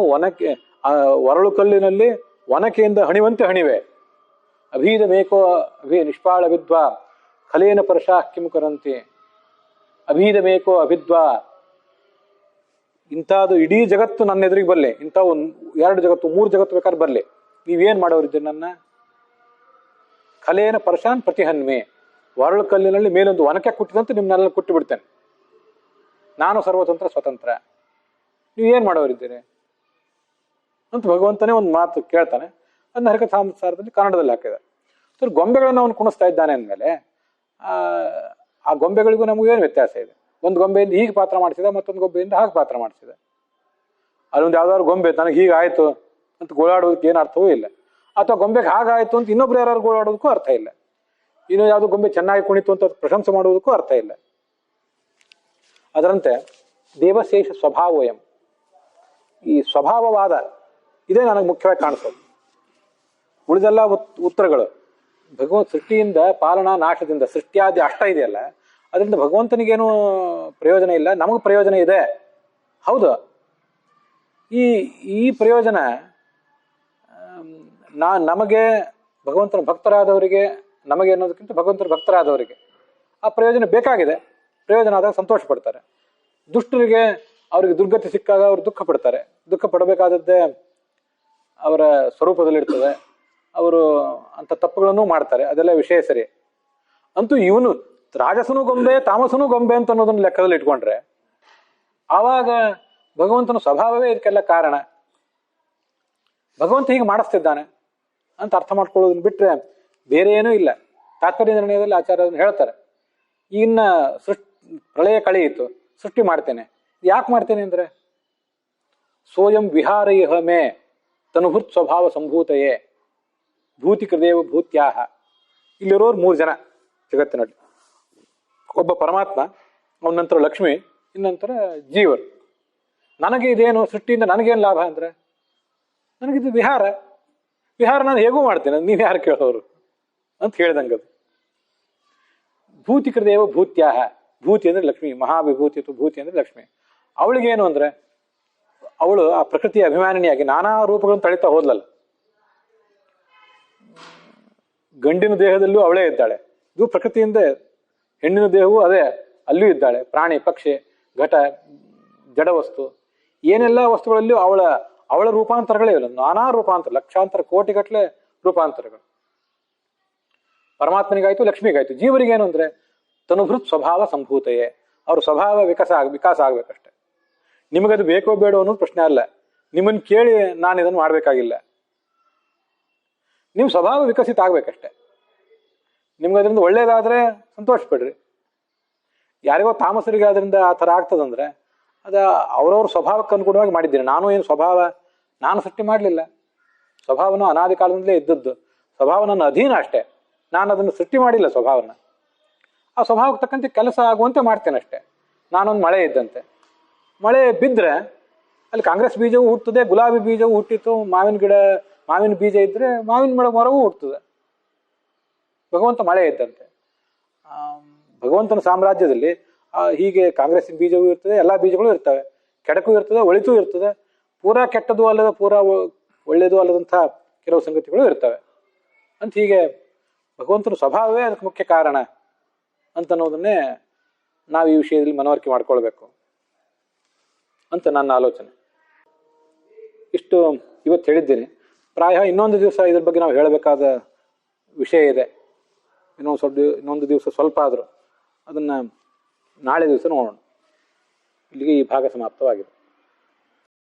ಒರಳು ಕಲ್ಲಿನಲ್ಲಿ ಒನಕೆಯಿಂದ ಹಣಿವಂತೆ ಹಣಿವೆ, ಅಭೀದ ಮೇಕೋ ನಿಷ್ಪಾಳ ವಿದ್ವಾ ಖಲೇನ ಪರಶಾ ಕಿಮುಕರಂತಿ, ಅಭೀದ ಮೇಕೋ ಅಭಿದ್ವಾ. ಇಂಥದ್ದು ಇಡೀ ಜಗತ್ತು ನನ್ನ ಎದುರಿಗೆ ಬರಲಿ, ಇಂಥವು 2 ಜಗತ್ತು 3 ಜಗತ್ತು ಬೇಕಾದ್ರೆ ಬರಲಿ, ನೀವೇನ್ ಮಾಡೋರಿದ್ದೀರಿ? ನನ್ನ ಖಲೇನ ಪರಶಾನ್ ಪ್ರತಿಹನ್ಮೆ, ಒರಳು ಕಲ್ಲಿನಲ್ಲಿ ಮೇಲೊಂದು ಒನಕೆ ಕುಟ್ಟಿದಂತೆ ನಿಮ್ನೆಲ್ಲ ಕುಟ್ಟಿ ಬಿಡ್ತೇನೆ, ನಾನು ಸರ್ವತಂತ್ರ ಸ್ವತಂತ್ರ, ನೀವೇನ್ ಮಾಡೋರಿದ್ದೀರಿ ಅಂತ ಭಗವಂತನೇ ಒಂದು ಮಾತು ಕೇಳ್ತಾನೆ. ಅದನ್ನ ಹರಿಕಥಾಮೃತಸಾರದಲ್ಲಿ ಕನ್ನಡದಲ್ಲಿ ಹಾಕಿದ್ದಾರೆ. ಸೊ ಗೊಂಬೆಗಳನ್ನು ಅವನು ಕುಣಿಸ್ತಾ ಇದ್ದಾನೆ ಅಂದಮೇಲೆ ಆ ಗೊಂಬೆಗಳಿಗೂ ನಮಗೇನು ವ್ಯತ್ಯಾಸ ಇದೆ? ಒಂದು ಗೊಂಬೆಯಿಂದ ಹೀಗೆ ಪಾತ್ರ ಮಾಡಿಸಿದ, ಮತ್ತೊಂದು ಗೊಂಬೆಯಿಂದ ಹಾಗೆ ಪಾತ್ರ ಮಾಡಿಸಿದ. ಅಲ್ಲೊಂದು ಯಾವ್ದಾದ್ರು ಗೊಂಬೆ ನನಗೆ ಹೀಗಾಯ್ತು ಅಂತ ಗೋಳಾಡೋದಕ್ಕೆ ಏನು ಅರ್ಥವೂ ಇಲ್ಲ, ಅಥವಾ ಗೊಂಬೆಗೆ ಹಾಗಾಯ್ತು ಅಂತ ಇನ್ನೊಬ್ರು ಯಾರು ಗೋಳಾಡೋದಕ್ಕೂ ಅರ್ಥ ಇಲ್ಲ. ಇನ್ನು ಯಾವುದು ಗೊಂಬೆ ಚೆನ್ನಾಗಿ ಕುಣಿತು ಅಂತ ಪ್ರಶಂಸೆ ಮಾಡುವುದಕ್ಕೂ ಅರ್ಥ ಇಲ್ಲ. ಅದರಂತೆ ದೇವಶೇಷ ಸ್ವಭಾವೋಯಂ, ಈ ಸ್ವಭಾವವಾದ ಇದೇ ನನಗೆ ಮುಖ್ಯವಾಗಿ ಕಾಣಿಸೋದು. ಉಳಿದೆಲ್ಲ ಉತ್ತರಗಳು ಭಗವಂತ ಸೃಷ್ಟಿಯಿಂದ ಪಾಲನಾ ನಾಶದಿಂದ ಸೃಷ್ಟಿಯಾದಿ ಅಷ್ಟ ಇದೆಯಲ್ಲ, ಅದರಿಂದ ಭಗವಂತನಿಗೇನು ಪ್ರಯೋಜನ ಇಲ್ಲ, ನಮಗೆ ಪ್ರಯೋಜನ ಇದೆ. ಹೌದು, ಈ ಪ್ರಯೋಜನ ನಮಗೆ ಭಗವಂತನ ಭಕ್ತರಾದವರಿಗೆ, ನಮಗೆ ಅನ್ನೋದಕ್ಕಿಂತ ಭಗವಂತನ ಭಕ್ತರಾದವರಿಗೆ ಆ ಪ್ರಯೋಜನ ಬೇಕಾಗಿದೆ. ಪ್ರಯೋಜನ ಆದಾಗ ಸಂತೋಷ ಪಡ್ತಾರೆ. ದುಷ್ಟರಿಗೆ ಅವರಿಗೆ ದುರ್ಗತಿ ಸಿಕ್ಕಾಗ ಅವರು ದುಃಖ ಪಡ್ತಾರೆ. ದುಃಖ ಪಡಬೇಕಾದದ್ದೇ ಅವರ ಸ್ವರೂಪದಲ್ಲಿರ್ತದೆ. ಅವರು ಅಂತ ತಪ್ಪುಗಳನ್ನು ಮಾಡ್ತಾರೆ, ಅದೆಲ್ಲ ವಿಷಯ ಸರಿ. ಅಂತೂ ಇವನು ರಾಜಸನು ಗೊಂಬೆ ತಾಮಸನು ಗೊಂಬೆ ಅಂತ ಅನ್ನೋದನ್ನ ಲೆಕ್ಕದಲ್ಲಿ ಇಟ್ಕೊಂಡ್ರೆ ಆವಾಗ ಭಗವಂತನ ಸ್ವಭಾವವೇ ಇದಕ್ಕೆಲ್ಲ ಕಾರಣ. ಭಗವಂತ ಹೀಗೆ ಮಾಡಿಸ್ತಿದ್ದಾನೆ ಅಂತ ಅರ್ಥ ಮಾಡ್ಕೊಳ್ಳೋದನ್ನ ಬಿಟ್ರೆ ಬೇರೆ ಏನೂ ಇಲ್ಲ. ತಾತ್ಪರ್ಯ ನಿರ್ಣಯದಲ್ಲಿ ಆಚಾರ್ಯರನ್ನು ಹೇಳ್ತಾರೆ, ಇನ್ನ ಪ್ರಳಯ ಕಳೆಯಿತು, ಸೃಷ್ಟಿ ಮಾಡ್ತೇನೆ. ಯಾಕೆ ಮಾಡ್ತೇನೆ ಅಂದ್ರೆ ಸೋಯಂ ವಿಹಾರೈಹ ಮೇ ತನುಭೃತ್ ಸ್ವಭಾವ ಸಂಭೂತಯೇ ಭೂತಿ ಕೃದೇವ ಭೂತ್ಯಾಹ. ಇಲ್ಲಿರೋರು 3 ಜನ ಜಗತ್ತಿನಲ್ಲಿ. ಒಬ್ಬ ಪರಮಾತ್ಮ, ಅವನ ನಂತರ ಲಕ್ಷ್ಮಿ, ಇನ್ನಂತರ ಜೀವರು. ನನಗೆ ಇದೇನು ಸೃಷ್ಟಿಯಿಂದ ನನಗೇನು ಲಾಭ ಅಂದ್ರೆ ನನಗಿದು ವಿಹಾರ ನಾನು ಹೇಗೂ ಮಾಡ್ತೇನೆ, ನೀವು ಯಾರು ಕೇಳೋರು ಅಂತ ಹೇಳಿದಂಗದು. ಭೂತಿ ಕೃದೇವ ಭೂತ್ಯಾಹ, ಭೂತಿ ಅಂದ್ರೆ ಲಕ್ಷ್ಮಿ, ಮಹಾವಿಭೂತಿ ಅಥವಾ ಭೂತಿ ಅಂದ್ರೆ ಲಕ್ಷ್ಮಿ. ಅವಳಿಗೇನು ಅಂದ್ರೆ ಅವಳು ಆ ಪ್ರಕೃತಿಯ ಅಭಿಮಾನಿನಿಯಾಗಿ ನಾನಾ ರೂಪಗಳನ್ನು ತಳಿತಾ ಹೋದ್ಲಲ್ಲ. ಗಂಡಿನ ದೇಹದಲ್ಲೂ ಅವಳೇ ಇದ್ದಾಳೆ, ಇದು ಪ್ರಕೃತಿಯಿಂದ. ಹೆಣ್ಣಿನ ದೇಹವೂ ಅದೇ, ಅಲ್ಲೂ ಇದ್ದಾಳೆ. ಪ್ರಾಣಿ, ಪಕ್ಷಿ, ಘಟ, ಜಡವಸ್ತು, ಏನೆಲ್ಲ ವಸ್ತುಗಳಲ್ಲೂ ಅವಳ ರೂಪಾಂತರಗಳೇ ಇಲ್ಲ. ನಾನಾ ರೂಪಾಂತರ, ಲಕ್ಷಾಂತರ ಕೋಟಿಗಟ್ಟಲೆ ರೂಪಾಂತರಗಳು. ಪರಮಾತ್ಮನಿಗಾಯ್ತು, ಲಕ್ಷ್ಮಿಗಾಯ್ತು. ಜೀವರಿಗೇನು ಅಂದ್ರೆ ತನುಭೃತ್ ಸ್ವಭಾವ ಸಂಭೂತೆಯೇ, ಅವ್ರ ಸ್ವಭಾವ ವಿಕಾಸ ಆಗ್ಬೇಕಷ್ಟೆ. ನಿಮಗದು ಬೇಕೋ ಬೇಡೋ ಅನ್ನೋದು ಪ್ರಶ್ನೆ ಅಲ್ಲ. ನಿಮ್ಮನ್ನು ಕೇಳಿ ನಾನು ಇದನ್ನು ಮಾಡಬೇಕಾಗಿಲ್ಲ. ನಿಮ್ಮ ಸ್ವಭಾವ ವಿಕಸಿತ ಆಗ್ಬೇಕಷ್ಟೆ. ನಿಮ್ಗೆ ಅದರಿಂದ ಒಳ್ಳೇದಾದ್ರೆ ಸಂತೋಷ ಪಡ್ರಿ. ಯಾರಿಗೋ ತಾಮಸರಿಗೆ ಅದರಿಂದ ಆ ಥರ ಆಗ್ತದಂದ್ರೆ ಅದ ಅವ್ರವ್ರ ಸ್ವಭಾವಕ್ಕೆ ಅನುಗುಣವಾಗಿ ಮಾಡಿದ್ದೀನಿ. ನಾನು ಏನು ಸ್ವಭಾವ ನಾನು ಸೃಷ್ಟಿ ಮಾಡಲಿಲ್ಲ. ಸ್ವಭಾವನ ಅನಾದಿ ಕಾಲದಿಂದಲೇ ಇದ್ದದ್ದು. ಸ್ವಭಾವ ನನ್ನ ಅಧೀನ ಅಷ್ಟೇ. ನಾನು ಅದನ್ನು ಸೃಷ್ಟಿ ಮಾಡಿಲ್ಲ ಸ್ವಭಾವನ. ಆ ಸ್ವಭಾವಕ್ಕೆ ತಕ್ಕಂತೆ ಕೆಲಸ ಆಗುವಂತೆ ಮಾಡ್ತೇನೆ ಅಷ್ಟೇ. ನಾನೊಂದು ಮಳೆ ಇದ್ದಂತೆ. ಮಳೆ ಬಿದ್ದರೆ ಅಲ್ಲಿ ಕಾಂಗ್ರೆಸ್ ಬೀಜವೂ ಹುಟ್ಟುತ್ತದೆ, ಗುಲಾಬಿ ಬೀಜವೂ ಹುಟ್ಟಿತ್ತು, ಮಾವಿನ ಬೀಜ ಇದ್ದರೆ ಮಾವಿನ ಮರವೂ ಹುಟ್ಟುತ್ತದೆ. ಭಗವಂತ ಮಳೆ ಇದ್ದಂತೆ. ಭಗವಂತನ ಸಾಮ್ರಾಜ್ಯದಲ್ಲಿ ಹೀಗೆ ಕಾಂಗ್ರೆಸ್ಸಿನ ಬೀಜವೂ ಇರ್ತದೆ, ಎಲ್ಲ ಬೀಜಗಳು ಇರ್ತವೆ. ಕೆಡಕು ಇರ್ತದೆ, ಒಳಿತೂ ಇರ್ತದೆ. ಪೂರಾ ಕೆಟ್ಟದ್ದು ಅಲ್ಲದ ಪೂರಾ ಒಳ್ಳೆಯದು ಅಲ್ಲದಂಥ ಕೆಲವು ಸಂಗತಿಗಳು ಇರ್ತವೆ ಅಂತ. ಹೀಗೆ ಭಗವಂತನ ಸ್ವಭಾವವೇ ಅದಕ್ಕೆ ಮುಖ್ಯ ಕಾರಣ ಅಂತನ್ನೋದನ್ನೇ ನಾವು ಈ ವಿಷಯದಲ್ಲಿ ಮನವರಿಕೆ ಮಾಡ್ಕೊಳ್ಬೇಕು ಅಂತ ನನ್ನ ಆಲೋಚನೆ. ಇಷ್ಟು ಇವತ್ತು ಹೇಳಿದ್ದೀನಿ. ಪ್ರಾಯ ಇನ್ನೊಂದು ದಿವಸ ಇದ್ರ ಬಗ್ಗೆ ನಾವು ಹೇಳಬೇಕಾದ ವಿಷಯ ಇದೆ. ಇನ್ನೊಂದು ದಿವಸ ಸ್ವಲ್ಪ ಆದರೂ ಅದನ್ನು ನಾಳೆ ದಿವಸ ನೋಡೋಣ. ಇಲ್ಲಿಗೆ ಈ ಭಾಗ ಸಮಾಪ್ತವಾಗಿದೆ.